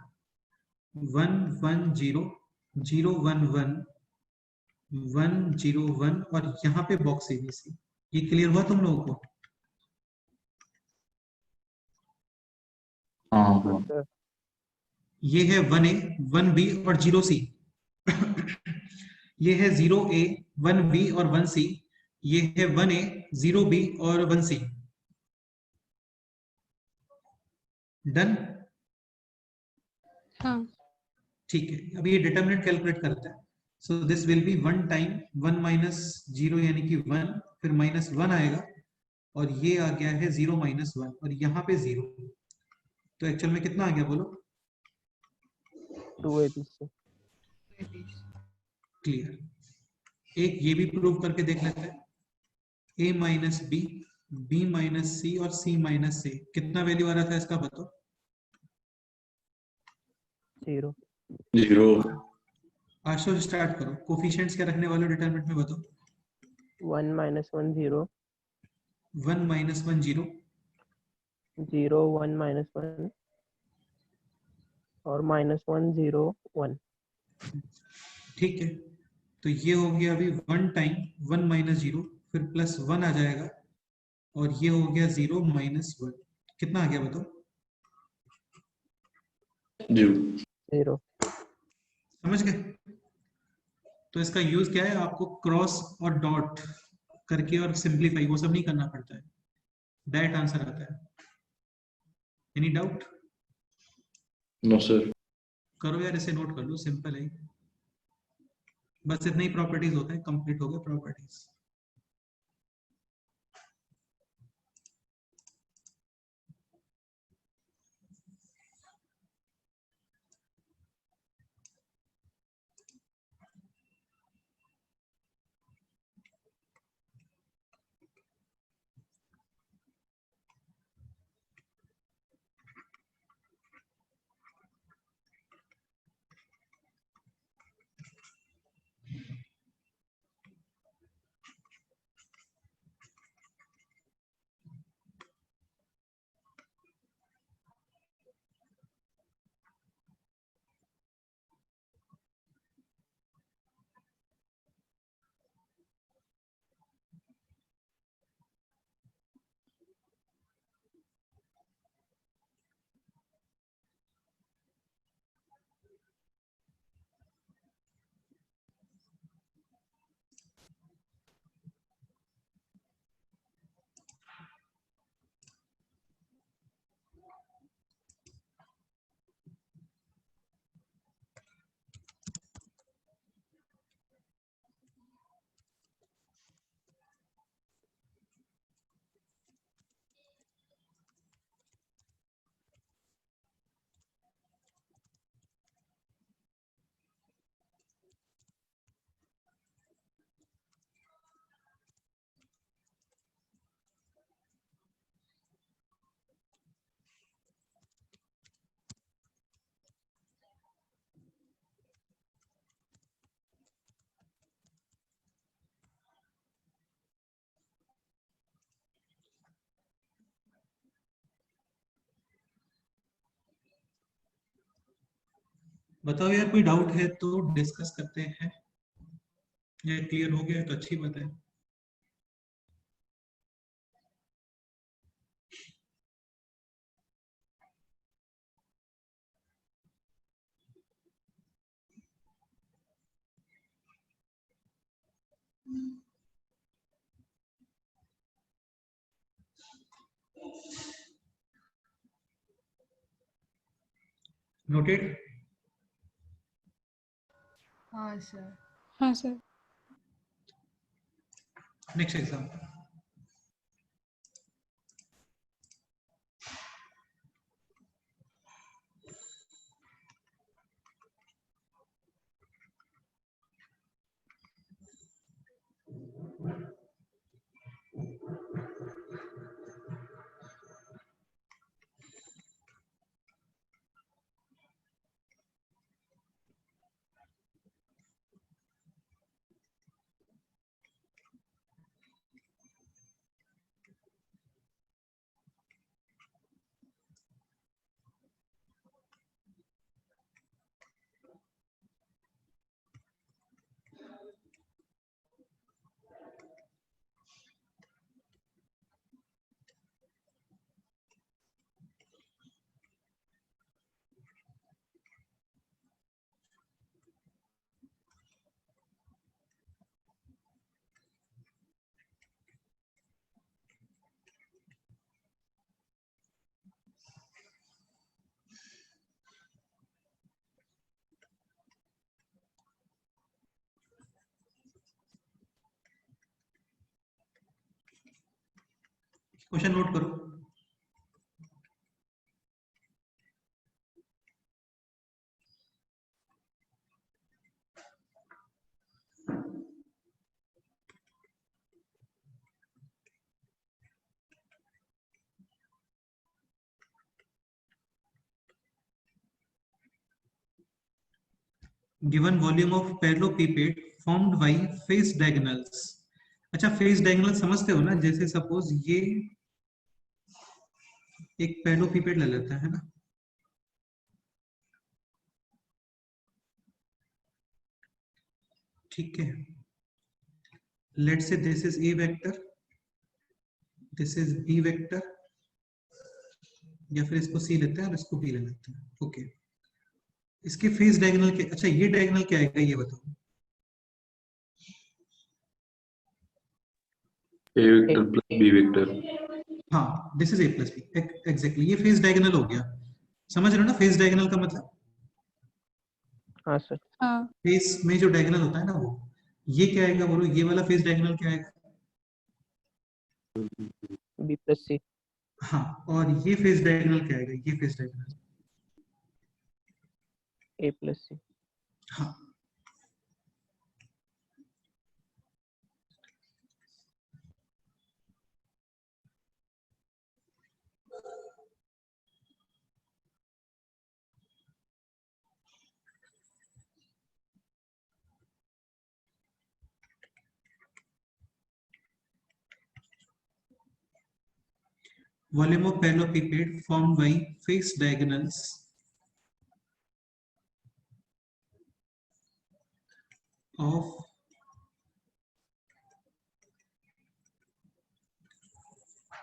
1 1 0 0 1 1 1 0 1, और यहाँ पे बॉक्स एबीसी। ये क्लियर हुआ तुम लोगों को?
हाँ,
ये है 1a 1b और 0c। ये है 0a 1b और 1c। ये है 1a 0b और 1c। डन?
हाँ
ठीक है, अब ये डिटरमिनेंट कैलकुलेट करता है। So this will be 1 time 1 minus 0 यानी कि 1, फिर माइनस 1 आएगा, और ये आ गया है 0 माइनस 1, और यहाँ पे 0। तो एक्चुअल में कितना आ गया बोलो?
2abc।
क्लियर? एक ये भी प्रूव करके देख लेते हैं। a minus B, B minus C और c माइनस से, कितना वैल्यू आ रहा था इसका बताओ?
0।
0।
आशुष स्टार्ट करो, कोफिशिएंट्स क्या रखने वाले हो डिटरमिनेंट में बताओ?
1 -1 0
1 माइनस 1 0
0 1 -1 और -1 0 1।
ठीक है, तो ये हो गया अभी 1 टाइम 1 माइनस 0, फिर प्लस 1 आ जाएगा, और ये हो गया 0 माइनस 1। कितना आ गया बताओ?
0.
0.
समझ गए? तो इसका यूज क्या है, आपको क्रॉस और डॉट करके और सिंप्लीफाई वो सब नहीं करना पड़ता है, डायरेक्ट आंसर आता है। Any doubt?
No, sir.
करो यार, इसे नोट कर लो, सिंपल है, बस इतना ही प्रॉपर्टीज होता है, कंप्लीट हो गया प्रॉपर्टीज। बताओ यार, कोई डाउट है तो डिस्कस करते हैं, ये क्लियर हो गया तो अच्छी बात है। नोटेड?
हाँ सर।
हाँ sir.
Next exam. Question note करो। Given volume of parallelepiped formed by face diagonals. अच्छा, फेस डायगोनल समझते हो ना, जैसे सपोज ये एक पैरेललोपिपेड ले लेता है ना, ठीक है, let's say this is A vector, this is B vector, या फिर इसको सी लेते हैं और इसको बी ले लेते हैं, ओके। इसके फेस डायगोनल के, अच्छा ये डायगोनल क्या आएगा ये बताओ।
A vector plus B vector.
हाँ, this is A plus B, exactly, ये फेस डायगोनल हो गया। समझ रहे हो ना फेस डायगोनल का मतलब?
हाँ सर।
हाँ
फेस में जो डायगोनल होता है ना वो, ये क्या आएगा बोलो, ये वाला फेस डायगोनल क्या आएगा?
B plus C।
हाँ, और ये फेस डायगोनल क्या आएगा, ये face diagonal?
A plus C।
हाँ, volume of parallelepiped formed by face diagonals of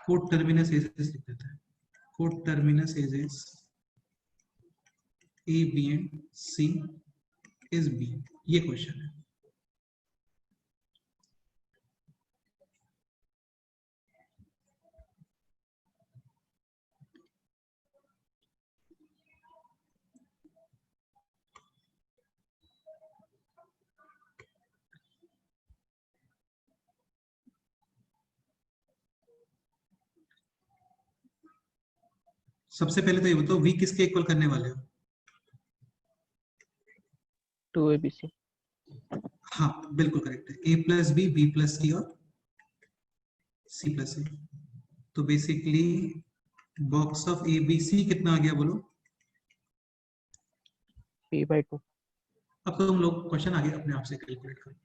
coterminous edges लिख देते हैं, coterminous edges A, B and C is B, ये क्वेश्चन है। सबसे पहले तो ये बताओ V किसके इक्वल करने वाले हो?
2ABC।
हाँ बिल्कुल करेक्ट है, A plus B, B plus C और C प्लस सी। तो basically box of A B C कितना आ गया बोलो?
P/2।
अब तो तुम लोग क्वेश्चन आगे अपने आप से कैलकुलेट करो।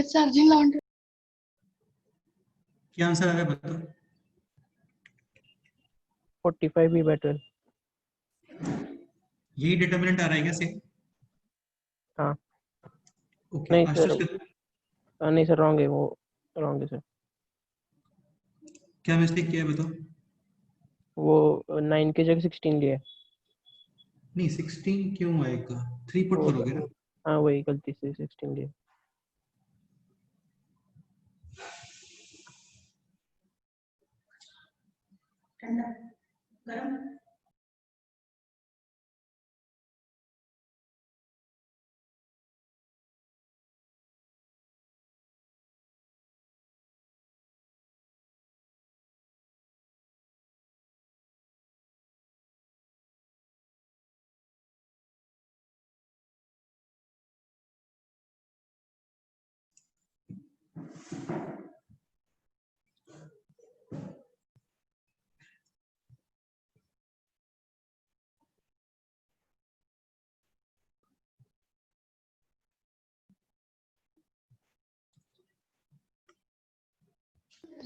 चार्जिंग लाउंड।
क्या आंसर आ रहा है बताओ?
45 B/12।
यही डिटर्मिनेंट आ रहा है क्या सेम?
हाँ।
ओके,
नहीं सर,
आशुष
नहीं सर, रॉन्ग है वो, रॉन्ग है सर।
क्या मिस्टेक किया है बताओ?
वो 9 की जगह 16 लिया है।
नहीं 16 क्यों आएगा, 3 पुट
वो
करोगे ना।
हाँ, वही गलती से 16 लिया।
गरम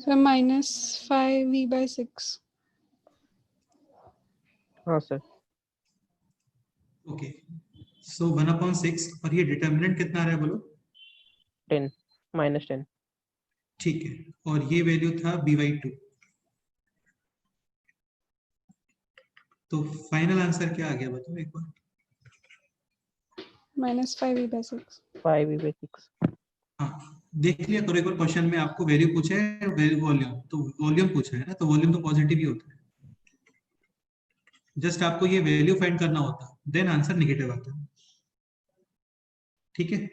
सर -5v/6.
हाँ सर.
ओके, सो 1/6 और ये डिटर्मिनेंट कितना आ रहा है बोलो?
10 -10.
ठीक है, और ये वैल्यू था b/2. तो फाइनल आंसर क्या आ गया बताओ एक बार?
-5v/6.
5v/6.
हाँ, देख लिया करो एक बार क्वेश्चन में आपको वैल्यू पूछा है, वॉल्यूम, तो वॉल्यूम पूछा है ना, तो वॉल्यूम तो पॉजिटिव ही होता है. जस्ट आपको ये वैल्यू फाइंड करना होता, देन आंसर नेगेटिव आता है. ठीक है,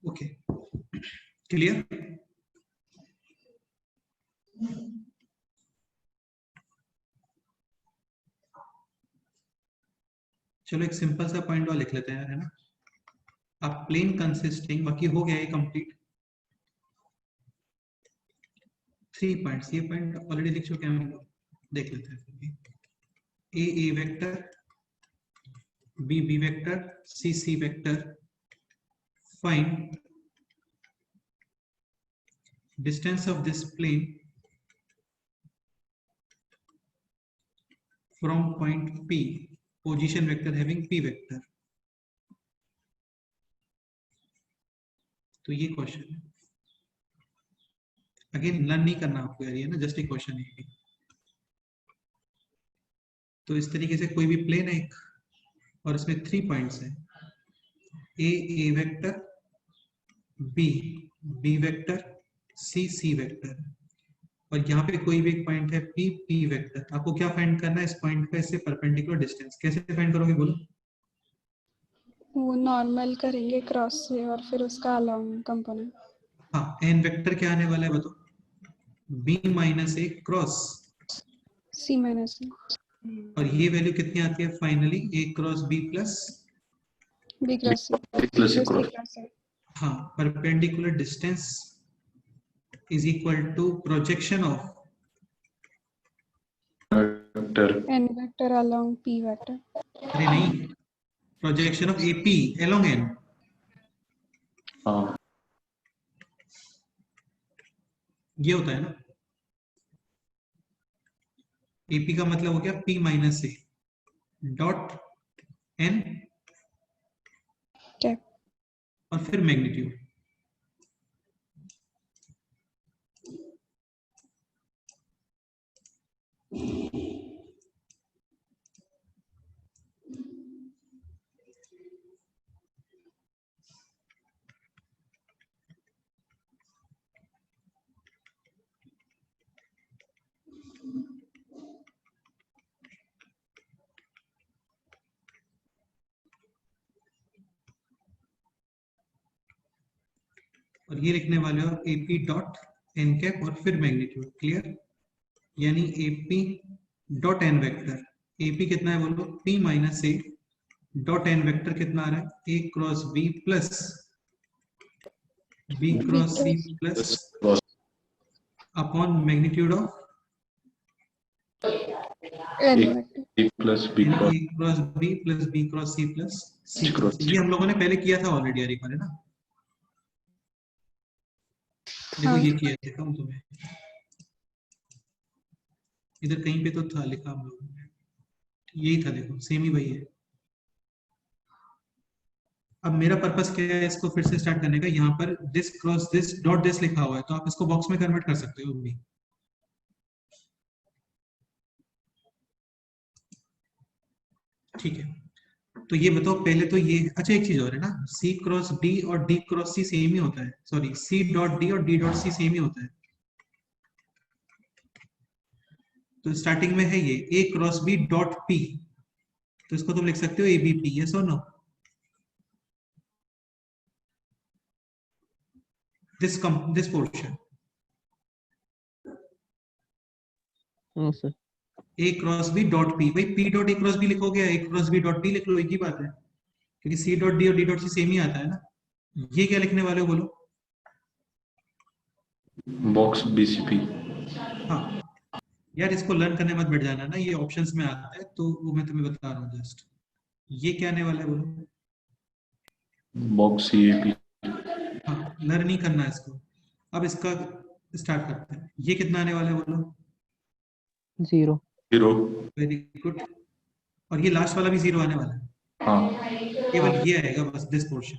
ओके, क्लियर? चलो एक सिंपल सा पॉइंट और लिख लेते हैं, है ना. अब प्लेन कंसिस्टिंग, बाकी हो गया ये कंप्लीट. 3 पॉइंट्स, ये पॉइंट ऑलरेडी लिख चुके हैं हम लोग, देख लेते हैं. A vector, B vector, C vector. Find distance of this plane from point P, position vector having P vector. तो ये क्वेश्चन है. अगेन लर्न नहीं करना आपको यार, ये ना जस्ट एक क्वेश्चन है. तो इस तरीके से कोई भी प्लेन है एक, और इसमें 3 पॉइंट्स हैं. A vector, B vector, C vector, और यहाँ पे कोई भी एक पॉइंट है पी वेक्टर. आपको क्या फाइंड करना है इस पॉइंट का, इससे परपेंडिकुलर डिस्टेंस. कैसे फाइंड करोगे बोलो?
वो नॉर्मल करेंगे क्रॉस से और फिर उसका अलोंग कंपोनेंट.
हाँ, एन वेक्टर क्या आने वाला है बताओ? b-a cross,
c-a.
और ये वैल्यू कितनी आती है finally? a cross b plus
b cross c.
Plus
जो
cross.
c क्रॉस है.
हाँ, perpendicular distance is equal to projection of
Vector.
n vector along p vector.
अरे नहीं, projection of AP along n.
हाँ.
ये होता है ना. AP का मतलब हो गया P minus A dot n
cap.
और फिर मैग्नीट्यूड. और ये लिखने वाले हो AP डॉट n कैप और फिर मैग्नीट्यूड. क्लियर? यानी AP dot n vector, AP कितना है बोलो? P minus A dot n vector कितना आ रहा है? A cross B plus B cross C plus
Cross.
Upon magnitude of
n vector.
B plus B cross.
A cross B plus B cross C plus C
C
cross.
cross.
ये हम लोगों ने पहले किया था ऑलरेडी यार, एक बार, है ना. देखो
हाँ.
ये किया देखा हूँ तुम्हें, इधर कहीं पे तो था लिखा हम लोगों ने, यही था. देखो सेम ही वही है. अब मेरा पर्पस क्या है इसको फिर से स्टार्ट करने का? यहाँ पर this cross this dot this लिखा हुआ है, तो आप इसको बॉक्स में कन्वर्ट कर सकते हो भी. ठीक है, तो ये बताओ पहले तो ये. अच्छा एक चीज और है ना, C क्रॉस D और D क्रॉस C सेम ही होता है. सॉरी, C डॉट D और D डॉट C सेम ही होता है. तो स्टार्टिंग में है ये A cross B dot P, तो इसको तुम लिख सकते हो ABP. यस और नो? this portion
हाँ sir.
A cross B dot P. भाई P dot A cross B लिखोगे, A cross B dot P लिख लो, एक ही बात है. क्योंकि सी डॉट डी और डी डॉट सी सेम ही आता है ना। ये क्या लिखने वाले हो बोलो?
Box BCP.
हाँ यार, इसको लर्न करने मत बैठ जाना ना, ये ऑप्शंस में आता है तो वो मैं तुम्हें बता रहा हूँ जस्ट। ये क्या आने वाला है बोलो?
Box CAP.
हाँ, लर्न नहीं करना है इसको। अब इसका स्टार्ट करते हैं। ये कितना आने वाला है बोलो?
0।
0।
Very good. और ये लास्ट वाला भी 0 आने वाला है।
हाँ।
केवल ये आएगा बस, दिस पोर्शन।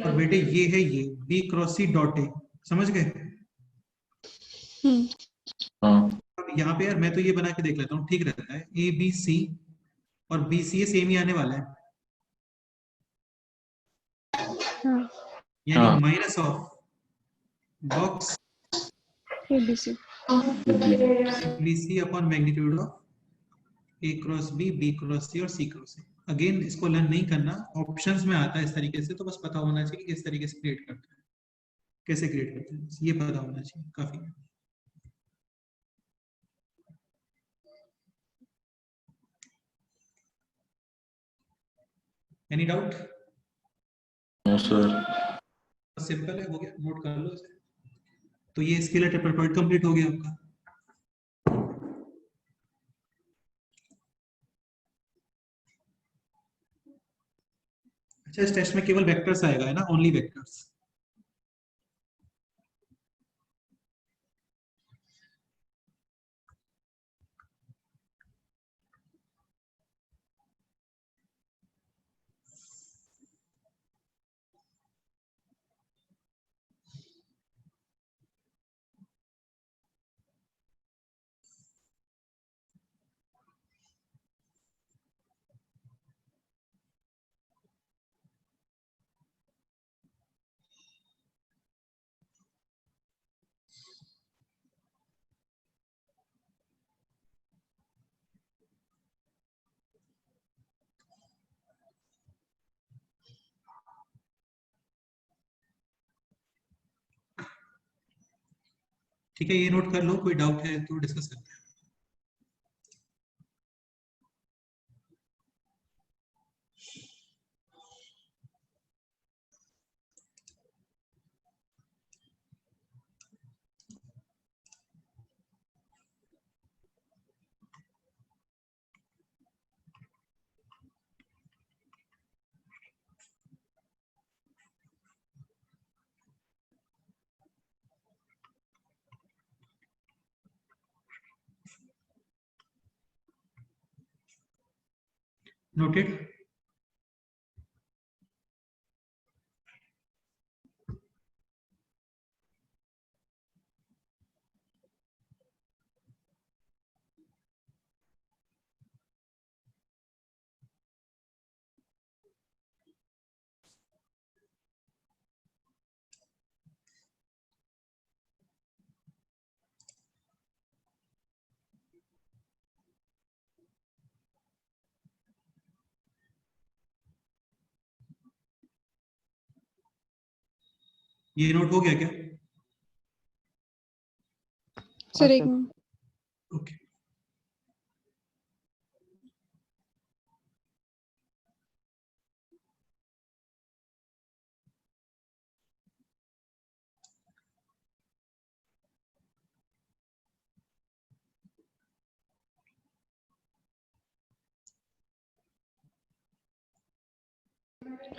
और बेटे ये है ये B cross C dot A, समझ गए?
हाँ।
अब यहाँ पे यार मैं तो ये बना के देख लेता हूँ, ठीक रहता है। ए बी सी और बी सी सेम ही आने वाला है,
हाँ
यानी
हाँ।
Minus of box
ABC।
B C upon magnitude of A cross B cross C और सी क्रॉस ए। अगेन इसको लर्न नहीं करना, ऑप्शंस में आता है इस तरीके से, तो बस पता होना चाहिए कि किस तरीके से क्रिएट करते हैं, कैसे क्रिएट करते हैं, बस ये पता होना चाहिए, काफी। Any doubt?
No sir.
Simple है, हो गया, नोट कर लो इसे। तो ये स्केलर ट्रिपल प्रोडक्ट कंप्लीट हो गया आपका। अच्छा, इस टेस्ट में केवल वेक्टर्स आएगा है ना, ओनली वेक्टर्स। ठीक है, ये नोट कर लो, कोई डाउट है तो डिस्कस करते हैं। नोटेड? ये नोट हो गया क्या?
सर एक
सर।
मिनट।
ओके।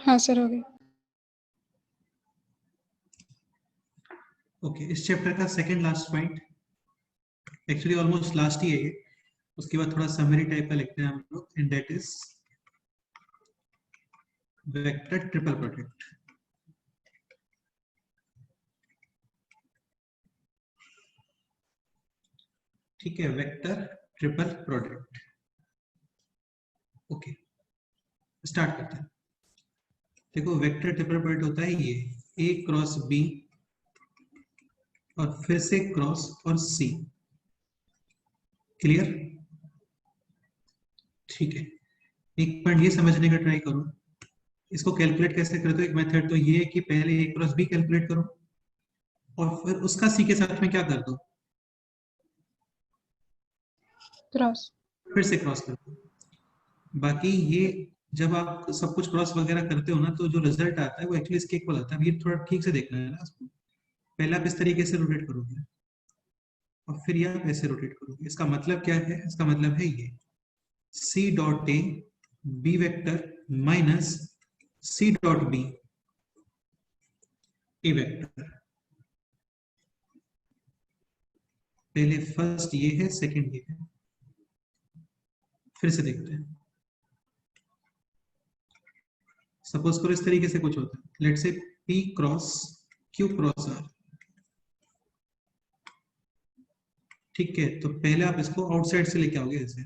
हाँ सर हो गया।
ओके, इस चैप्टर का second last point, actually almost last ही है ये, उसके बाद थोड़ा समरी टाइप का लिखते हैं हम लोग, and that is vector triple product. ठीक है, vector triple product. Okay, start करते हैं। देखो, वेक्टर ट्रिपल प्रोडक्ट होता है ये ए क्रॉस बी और फिर से क्रॉस और सी। क्लियर? ठीक है, एक पॉइंट ये समझने का ट्राई करो, इसको कैलकुलेट कैसे करते हो। एक मेथड तो ये है कि पहले ए क्रॉस बी कैलकुलेट करो और फिर उसका सी के साथ में क्या कर दो,
क्रॉस।
फिर से क्रॉस कर दो। बाकी ये जब आप सब कुछ क्रॉस वगैरह करते हो ना, तो जो रिजल्ट आता है वो एक्चुअली इसके इक्वल आता है। ये थोड़ा ठीक से देखना है ना इसको। पहले आप इस तरीके से रोटेट करोगे और फिर ये आप ऐसे रोटेट करोगे। इसका मतलब क्या है? इसका मतलब है ये C dot A B vector minus C dot B A vector. पहले फर्स्ट ये है, सेकंड ये है। फिर से देखते हैं। सपोज करो इस तरीके से कुछ होता है, लेट्स से P cross Q cross R। ठीक है, तो पहले आप इसको आउटसाइड से लेके आओगे ऐसे,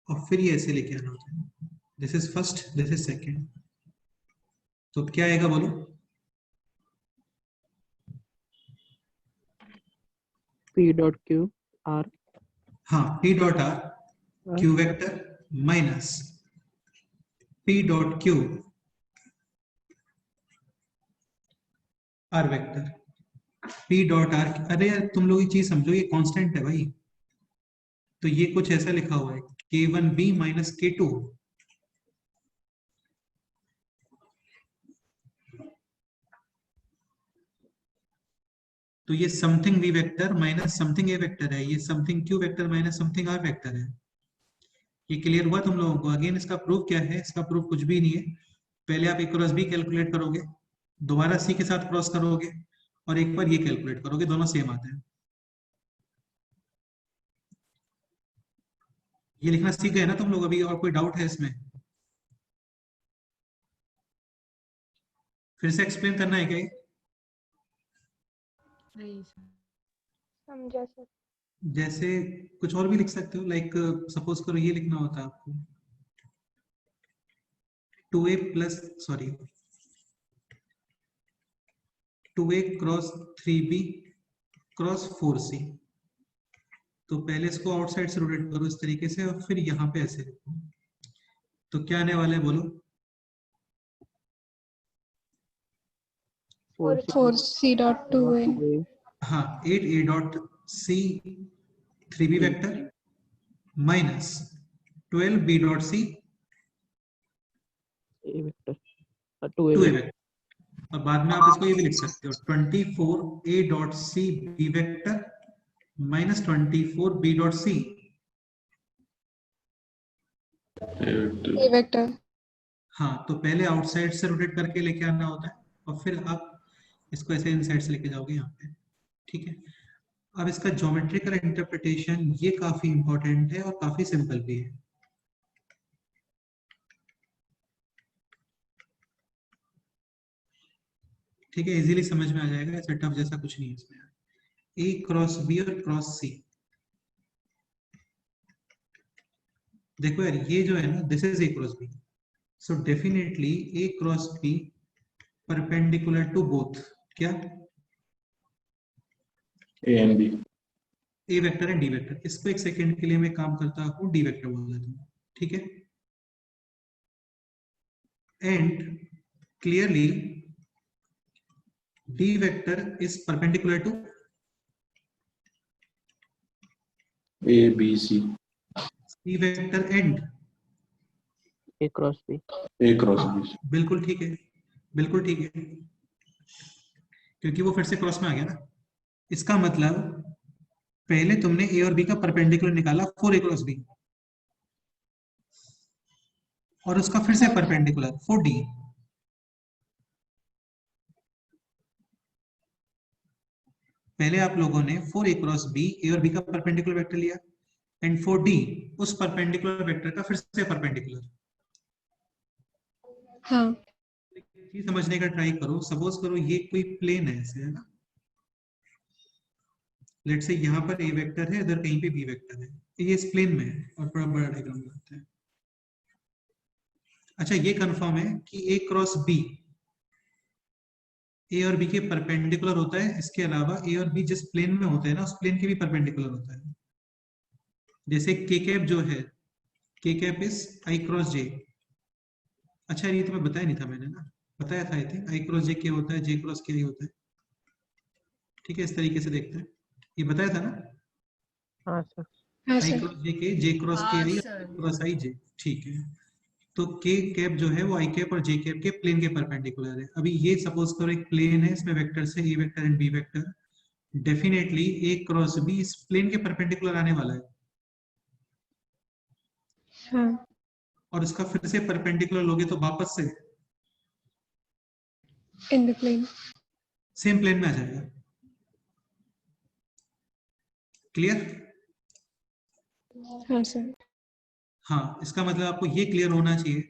और फिर ये ऐसे लेके आना होता है। This is first, this is second. तो क्या आएगा बोलो?
P dot Q R
हाँ, P dot R Q vector minus P dot Q R vector. P dot R, अरे यार तुम लोग ये चीज समझो, ये कांस्टेंट है भाई। तो ये कुछ ऐसा लिखा हुआ है K1B माइनस K2। तो ये something V vector minus something A vector है, ये something Q vector minus something R vector है। ये क्लियर हुआ तुम लोगों को? अगेन इसका प्रूफ क्या है? इसका प्रूफ कुछ भी नहीं है। पहले आप A क्रॉस B कैलकुलेट करोगे, दोबारा C के साथ क्रॉस करोगे, और एक बार ये कैलकुलेट करोगे, दोनों सेम आते हैं। ये लिखना सीख गए ना तुम लोग अभी? और कोई डाउट है इसमें? फिर से एक्सप्लेन करना है क्या ये?
नहीं सर।
समझा सर।
जैसे कुछ और भी लिख सकते हो, लाइक सपोज करो ये लिखना होता आपको 2A plus sorry 2A cross 3B cross 4C। तो पहले इसको आउटसाइड से रोटेट करो इस तरीके से, और फिर यहाँ पे ऐसे लिखो। तो क्या आने वाला है बोलो?
4C dot 2A।
हाँ, 8A dot C 3B vector minus 12B dot C
A vector 2A
2A
vector
vector. और बाद में आप इसको ये भी लिख सकते हो 24A dot C B vector minus 24B dot C
A vector।
हाँ, तो पहले आउटसाइड से रोटेट करके लेके आना होता है, और फिर आप इसको ऐसे इनसाइड से लेके जाओगे यहाँ पे। ठीक है, अब इसका ज्योमेट्रिकल इंटरप्रिटेशन ये काफी इंपॉर्टेंट है और काफी सिंपल भी है। ठीक है, इजीली समझ में आ जाएगा, सेटअप जैसा कुछ नहीं है इसमें। ए क्रॉस बी और क्रॉस सी, देखो यार ये जो है ना, this is A cross B, so definitely A cross B perpendicular to both क्या?
A and B.
A vector and D vector. इसको एक सेकंड के लिए मैं काम करता हूँ, डी वेक्टर बोल देता हूँ। ठीक है, and clearly D vector is perpendicular to
A, B, C.
C vector and
A cross B
A cross B.
बिल्कुल ठीक है, बिल्कुल ठीक है, क्योंकि वो फिर से क्रॉस में आ गया ना। इसका मतलब पहले तुमने ए और बी का परपेंडिकुलर निकाला 4A क्रॉस बी, और उसका फिर से परपेंडिकुलर 4D। पहले आप लोगों ने 4A क्रॉस बी ए और बी का परपेंडिकुलर वेक्टर लिया, एंड 4D उस परपेंडिकुलर वेक्टर का फिर से परपेंडिकुलर।
हाँ।
ये समझने का ट्राई करो। सपोज करो ये कोई प्लेन है ऐसे, है ना? लेट्स से यहाँ पर ए वेक्टर है, इधर कहीं पे बी वेक्टर है, ये इस प्लेन में है, और थोड़ा बड़ा डायग्राम बनाते हैं। अच्छा, ये कंफर्म है कि ए क्रॉस बी ए और बी के परपेंडिकुलर होता है, इसके अलावा ए और बी जिस प्लेन में होते हैं ना, उस प्लेन के भी परपेंडिकुलर होता है। जैसे के कैप जो है, के कैप इज आई क्रॉस जे। अच्छा, ये तो मैं बताया नहीं था मैंने ना, बताया था आई थिंक, आई क्रॉस जे के होता है, जे क्रॉस के आई होता है। ठीक है, इस तरीके से देखते हैं, ये बताया था ना?
हाँ सर।
हाँ
आई
सर।
क्रॉस जे के, जे क्रॉस के
हाँ
आई,
सर।
क्रॉस आई जे। ठीक है, तो के कैप जो है वो आई कैप और जे कैप के प्लेन के परपेंडिकुलर है। अभी ये सपोज करो एक प्लेन है, इसमें वेक्टर से A vector and B vector, definitely A cross B इस प्लेन के परपेंडिकुलर आने वाला है,
हाँ,
और इसका फिर से परपेंडिकुलर लोगे तो वापस से
in the plane.
Same plane में आ जाएगा। क्लियर?
हाँ सर।
हाँ, इसका मतलब आपको ये क्लियर होना चाहिए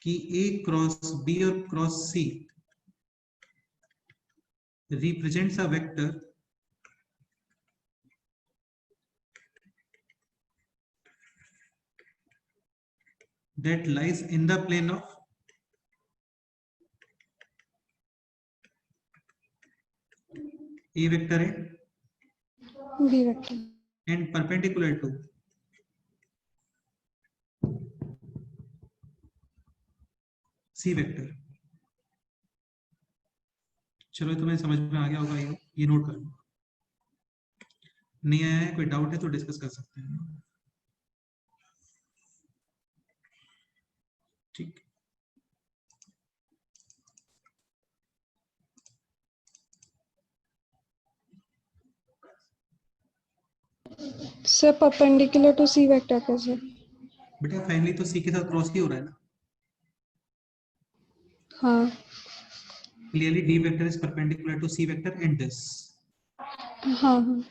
कि ए क्रॉस बी और cross C represents a vector that lies in the plane of A vector
B vector.
and perpendicular to C vector। चलो तुम्हें समझ में आ गया होगा, ये नोट कर लो। नहीं आया है, कोई डाउट है तो डिस्कस कर सकते हैं। ठीक,
sir perpendicular to C vector कैसे?
बेटा फाइनली तो C के साथ क्रॉस ही हो रहा है ना।
हाँ
clearly D vector is perpendicular to C vector and this।
हाँ हाँ।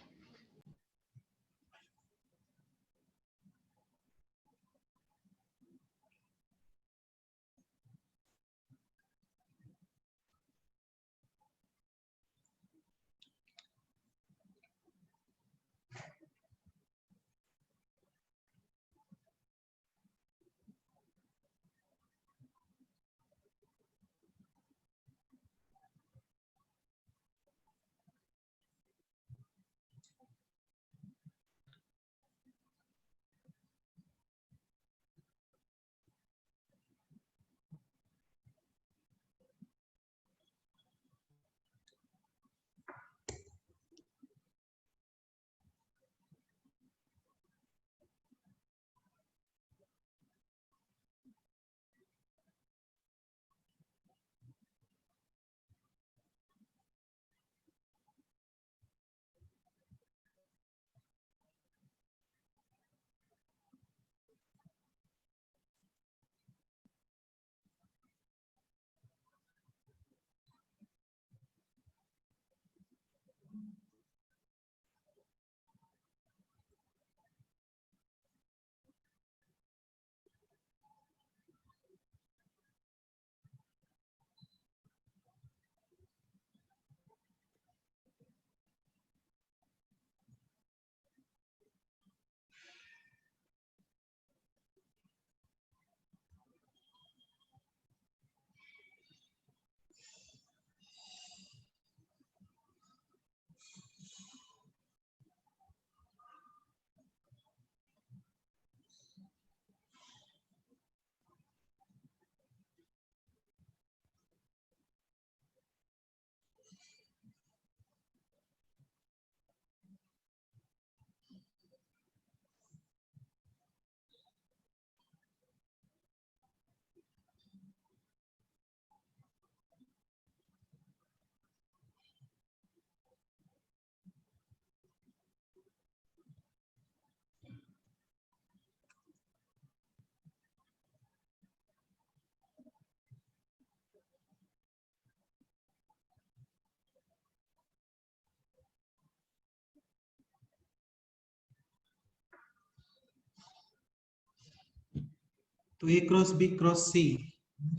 तो A cross B cross C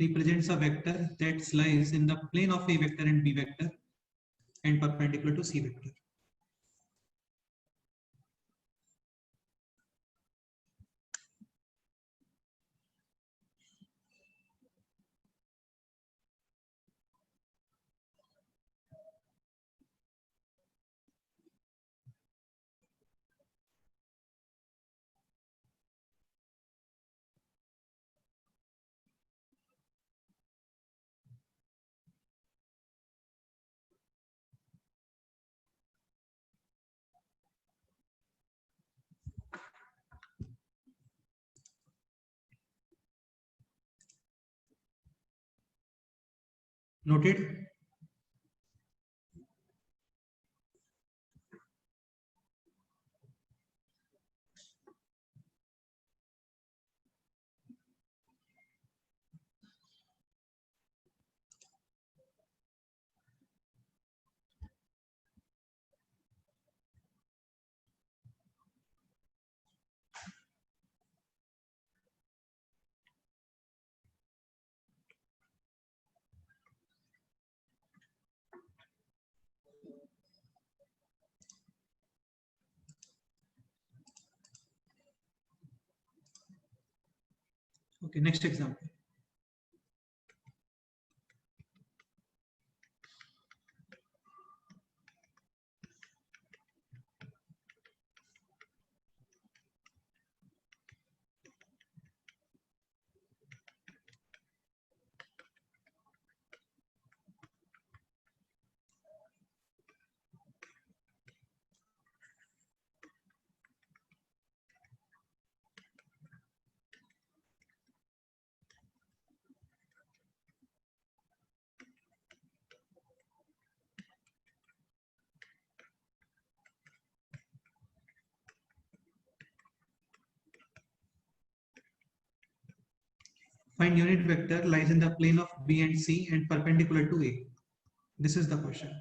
represents a vector that lies in the plane of A vector and B vector and perpendicular to C vector। Noted? Okay, next example. Find unit vector lies in the plane of B and C and perpendicular to A. This is the question.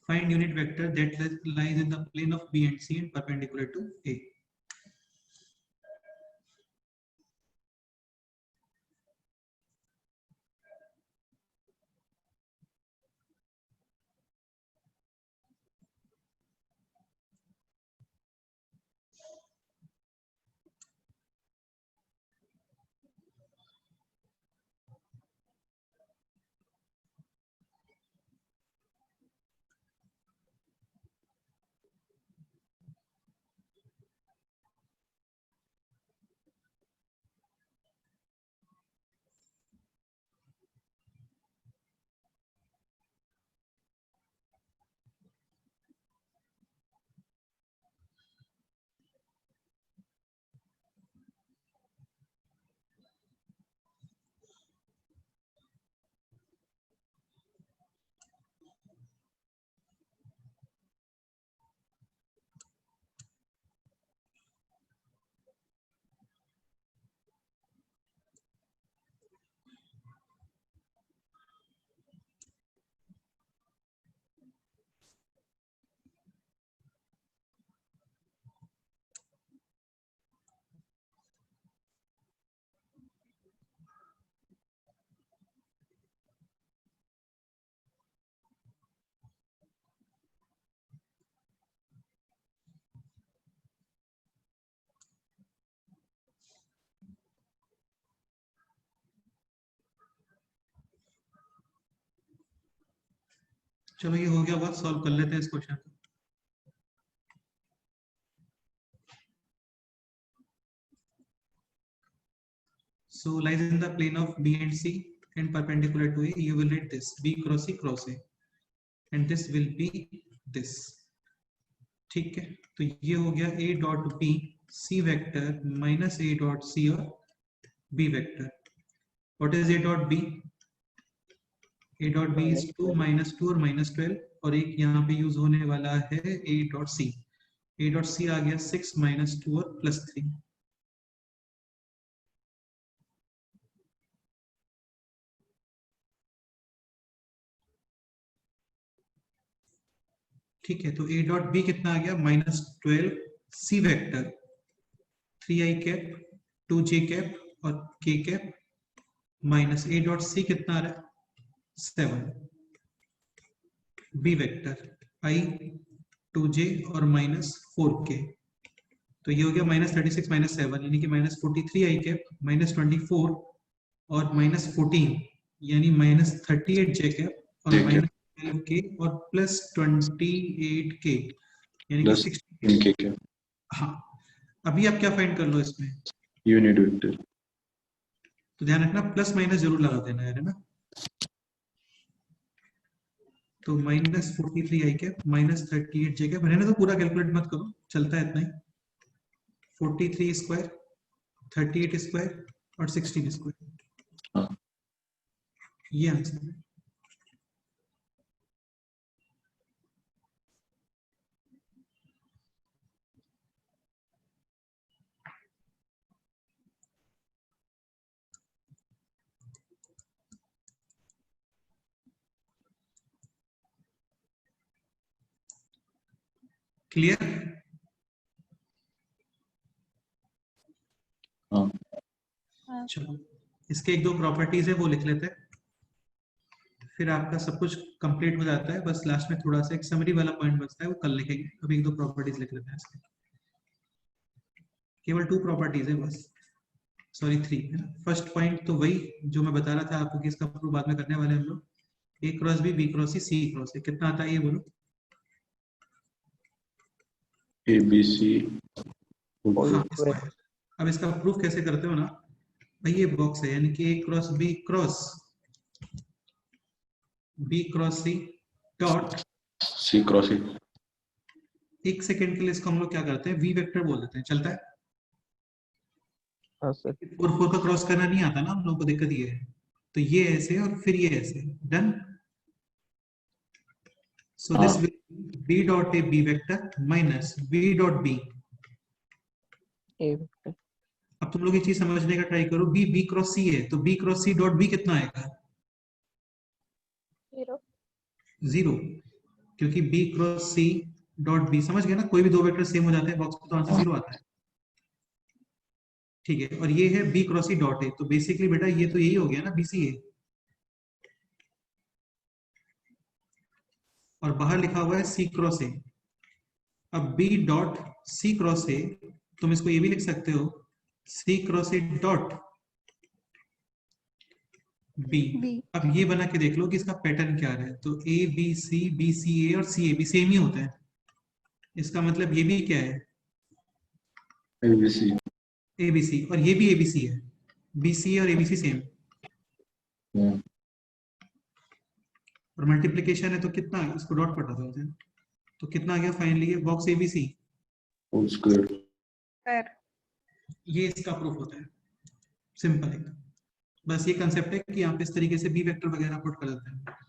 Find unit vector that lies in the plane of B and C and perpendicular to A. चलो ये हो गया, बात सॉल्व कर लेते हैं इस क्वेश्चन को. So lies in the plane of B and C and perpendicular to A. You will write this B cross A, and this will be this. ठीक है, तो ये हो गया A dot B C vector minus A dot C और B vector. What is A dot B? A dot B is 2 minus 2 और minus 12, और एक यहाँ पे यूज होने वाला है A dot C. A dot C आ गया 6 minus 2 और plus 3. ठीक है, तो A डॉट B कितना आ गया? -12 C vector 3i cap 2j cap और k cap minus a dot C कितना आ रहा है 7, बी वेक्टर i 2j और माइनस 4k, तो ये हो गया माइनस 36 माइनस 7 यानी कि माइनस 43 i कैप माइनस 24 और माइनस 14 यानी माइनस 38 j कैप और
J
माइनस 12k और प्लस 28k यानी कि
प्लस
60।
इनके क्या
हाँ, अभी आप क्या फाइंड कर लो इसमें,
यूनिट वेक्टर
तो ध्यान रखना प्लस माइनस जरूर लगा देना है ना। तो माइनस 43 आई कैप माइनस 38 जे कैप, रहने तो पूरा कैलकुलेट मत करो, चलता है इतना ही। 43 स्क्वायर 38 स्क्वायर और 16 स्क्वायर,
हाँ
ये आंसर है। क्लियर?
हाँ
चलो, इसके एक दो प्रॉपर्टीज है वो लिख लेते हैं, फिर आपका सब कुछ कंप्लीट हो जाता है। बस लास्ट में थोड़ा सा एक समरी वाला पॉइंट बचता है, वो कल लिखेंगे। अभी एक दो प्रॉपर्टीज लिख लेते हैं इसके, केवल 2 प्रॉपर्टीज है बस, सॉरी 3 है ना। फर्स्ट पॉइंट तो वही जो मैं बता रहा था आपको कि इसका प्रूफ बाद में करने वाले हैं हम लोग, A cross B cross C cross A, कितना आता है ये बोलो।
ABC
होल
हाँ,
स्क्वायर।
अब इसका प्रूफ कैसे करते हो ना भाई, ये बॉक्स है यानी कि A cross B cross C dot,
C cross E
एक सेकंड के लिए इसको हम लोग क्या करते हैं वी वेक्टर बोल देते हैं, चलता है।
हाँ सर।
4 का क्रॉस करना नहीं आता ना हम लोग को, दिक्कत ये है। तो ये ऐसे और फिर ये ऐसे, डन। सो दिस
हाँ
B dot A B vector minus B dot B.
A vector.
अब तुम लोग ये चीज समझने का ट्राई करो, बी क्रॉस सी है तो B cross C dot B कितना आएगा 0, क्योंकि B cross C dot B, समझ गए ना, कोई भी दो वेक्टर सेम हो जाते हैं बॉक्स में तो आंसर 0 आता है। ठीक है, और ये है B cross C dot A, तो बेसिकली बेटा ये तो यही हो गया ना बीसीए, और बाहर लिखा हुआ है सी क्रॉस ए। अब B dot C cross A, तुम इसको ये भी लिख सकते हो C cross A dot B.
B.
अब ये बना के देख लो कि इसका पैटर्न क्या है, तो बी सी ए और सी ए बी सेम ही होता है, इसका मतलब ये भी क्या है
ABC
एबीसी, और ये भी एबीसी है, बीसी और एबीसी सेम।
हाँ
और मल्टीप्लीकेशन है तो कितना, इसको डॉट पटा दो, तो कितना आ गया finally box ABC,
whole square
पर
ये इसका प्रूफ होता है, सिंपल है। बस ये कंसेप्ट है कि आप इस तरीके से बी वेक्टर वगैरह पुट कर देते हैं।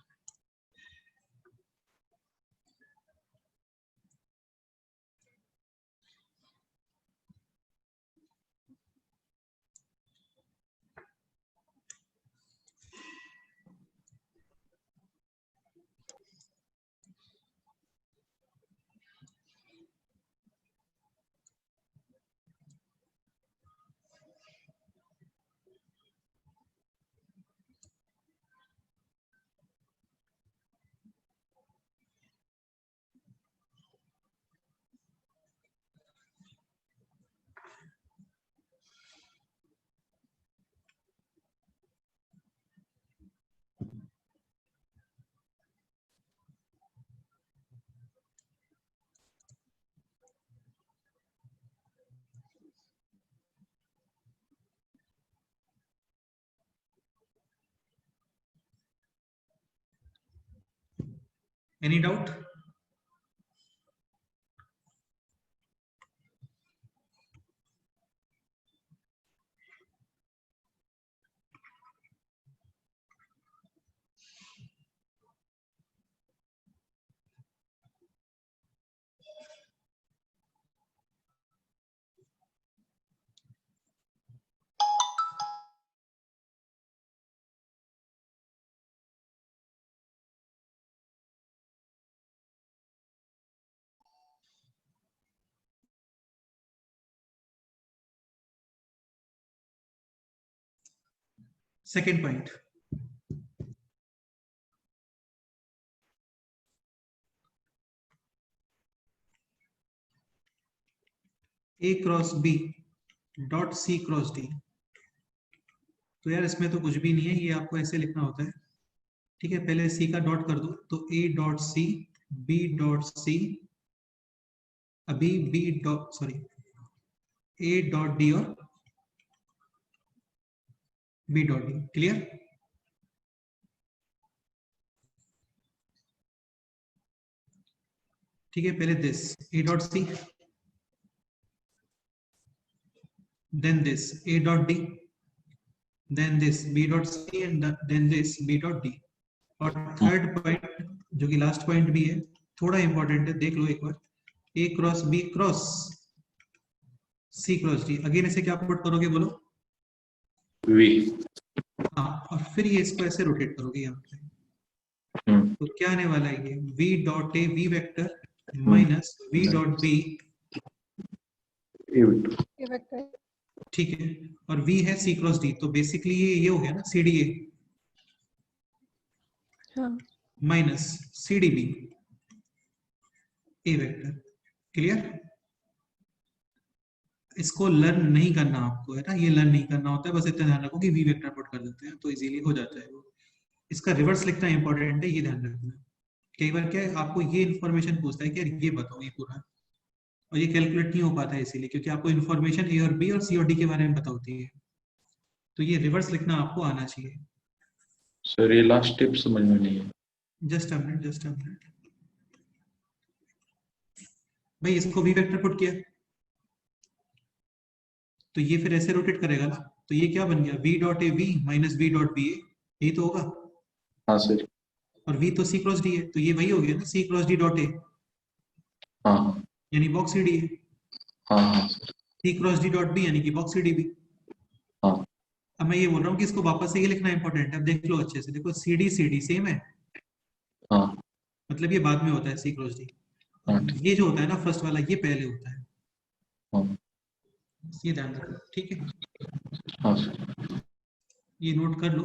Any doubt? Second point, A cross B dot C cross D। तो यार इसमें तो कुछ भी नहीं है, ये आपको ऐसे लिखना होता है, ठीक है। पहले C का डॉट कर दो, तो A dot C, B dot C, अभी B dot sorry A dot D और B डॉट D। क्लियर? ठीक है, पहले this A dot C, then this A dot D, then this B dot C, and then this B dot D। और थर्ड पॉइंट जो कि लास्ट पॉइंट भी है, थोड़ा इंपॉर्टेंट है, देख लो एक बार, A cross B cross C cross D। Again इसे क्या पुट करोगे बोलो?
V।
हाँ, और फिर ये इसको ऐसे रोटेट करोगे यहाँ पे, तो क्या आने वाला है ये V dot A V vector minus V dot B,
A।
ये वेक्टर।
ठीक है, और V है C क्रॉस D, तो बेसिकली ये हो गया ना CDA
हाँ
minus CDB A vector. Clear? इसको लर्न नहीं करना आपको, है ना, ये लर्न नहीं करना होता है, बस इतना ध्यान रखो कि V वेक्टर पुट कर देते हैं तो इजीली हो जाता है वो। इसका रिवर्स लिखना इंपॉर्टेंट है, ये ध्यान रखना। कई बार क्या है, आपको ये इन्फॉर्मेशन पूछता है कि यार ये बताओ ये पूरा, और ये कैलकुलेट नहीं हो पाता है इसीलिए, क्योंकि आपको इन्फॉर्मेशन A और B और C और D के बारे में पता होती है, तो ये रिवर्स लिखना आपको आना चाहिए।
सर ये लास्ट स्टेप समझ में नहीं है।
जस्ट अ मिनट भाई, इसको V वेक्टर पुट किया तो ये फिर ऐसे रोटेट करेगा ना, तो ये क्या बन गया V dot A V minus V dot B A, यही तो होगा।
हाँ सर।
और V तो C क्रॉस D है, तो ये वही हो गया ना C cross D dot A,
हाँ
यानी बॉक्स CD है।
हाँ हाँ sir.
C cross D dot B यानी कि बॉक्स CDB।
हाँ
अब मैं ये बोल रहा हूँ कि इसको वापस से ये लिखना इंपॉर्टेंट है। अब देख लो अच्छे से, देखो CD सेम है,
हाँ
मतलब ये बाद में होता है C क्रॉस D,
हाँ
ये जो होता है ना फर्स्ट वाला, ये पहले होता है,
हाँ
ये ध्यान रखो, ठीक है।
हाँ सर।
ये नोट कर लो।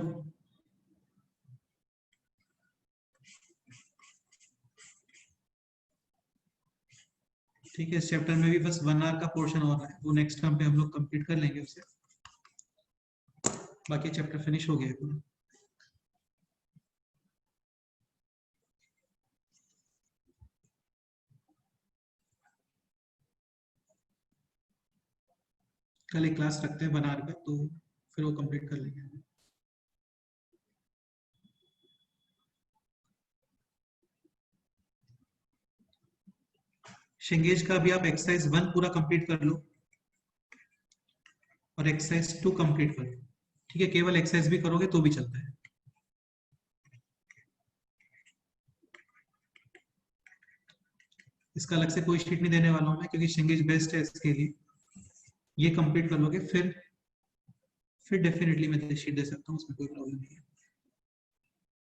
ठीक है, इस चैप्टर में भी बस 1 आवर का पोर्शन और है, वो नेक्स्ट टर्म पे हम लोग कंप्लीट कर लेंगे उसे, बाकी चैप्टर फिनिश हो गया है पूरा। कल एक क्लास रखते हैं 1 आवर का, तो फिर वो कंप्लीट कर लेंगे। शेंगेज का भी आप एक्सरसाइज 1 पूरा कंप्लीट कर लो और एक्सरसाइज 2 कंप्लीट कर लो, ठीक है। केवल एक्सरसाइज भी करोगे तो भी चलता है। इसका अलग से कोई शीट नहीं देने वाला हूं मैं, क्योंकि शेंगेज बेस्ट है इसके लिए। ये कंप्लीट कर लोगे फिर डेफिनेटली मैं शीट दे सकता हूँ, उसमें कोई प्रॉब्लम नहीं है।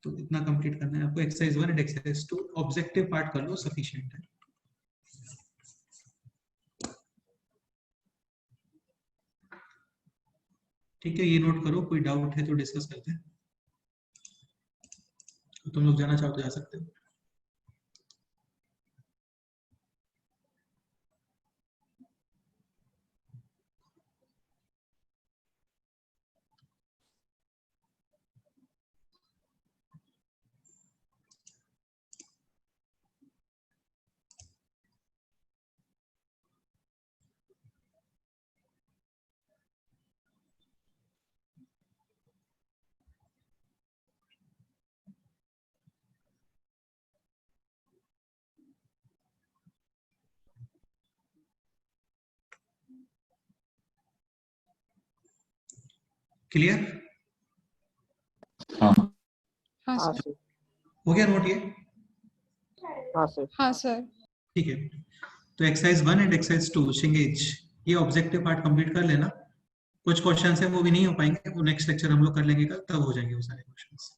तो इतना कंप्लीट करना है आपको, exercise 1 and exercise 2। Objective part कर लो, सफिशिएंट है। ठीक है, ये नोट करो, कोई डाउट है तो डिस्कस करते हैं। तुम लोग जाना चाहो तो जा सकते हो। क्लियर?
हाँ
हाँ
हाँ
सर।
सर।
हो गया नोट ये?
हाँ सर।
हाँ सर।
ठीक है, तो एक्सरसाइज 1 एंड एक्सरसाइज 2 शेंगेज, ये ऑब्जेक्टिव पार्ट कंप्लीट कर लेना। कुछ क्वेश्चंस है वो भी नहीं हो पाएंगे, वो नेक्स्ट लेक्चर हम लोग कर लेंगे कल, तब हो जाएंगे वो सारे क्वेश्चंस।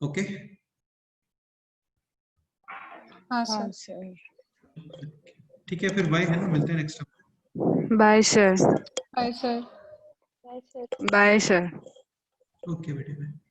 ओके,
हाँ
हाँ
सर।
सर।
ठीक है, फिर बाय, है ना, मिलते हैं next time.
Bye sir.
Bye sir.
Bye sir.
Okay बेटे बाय।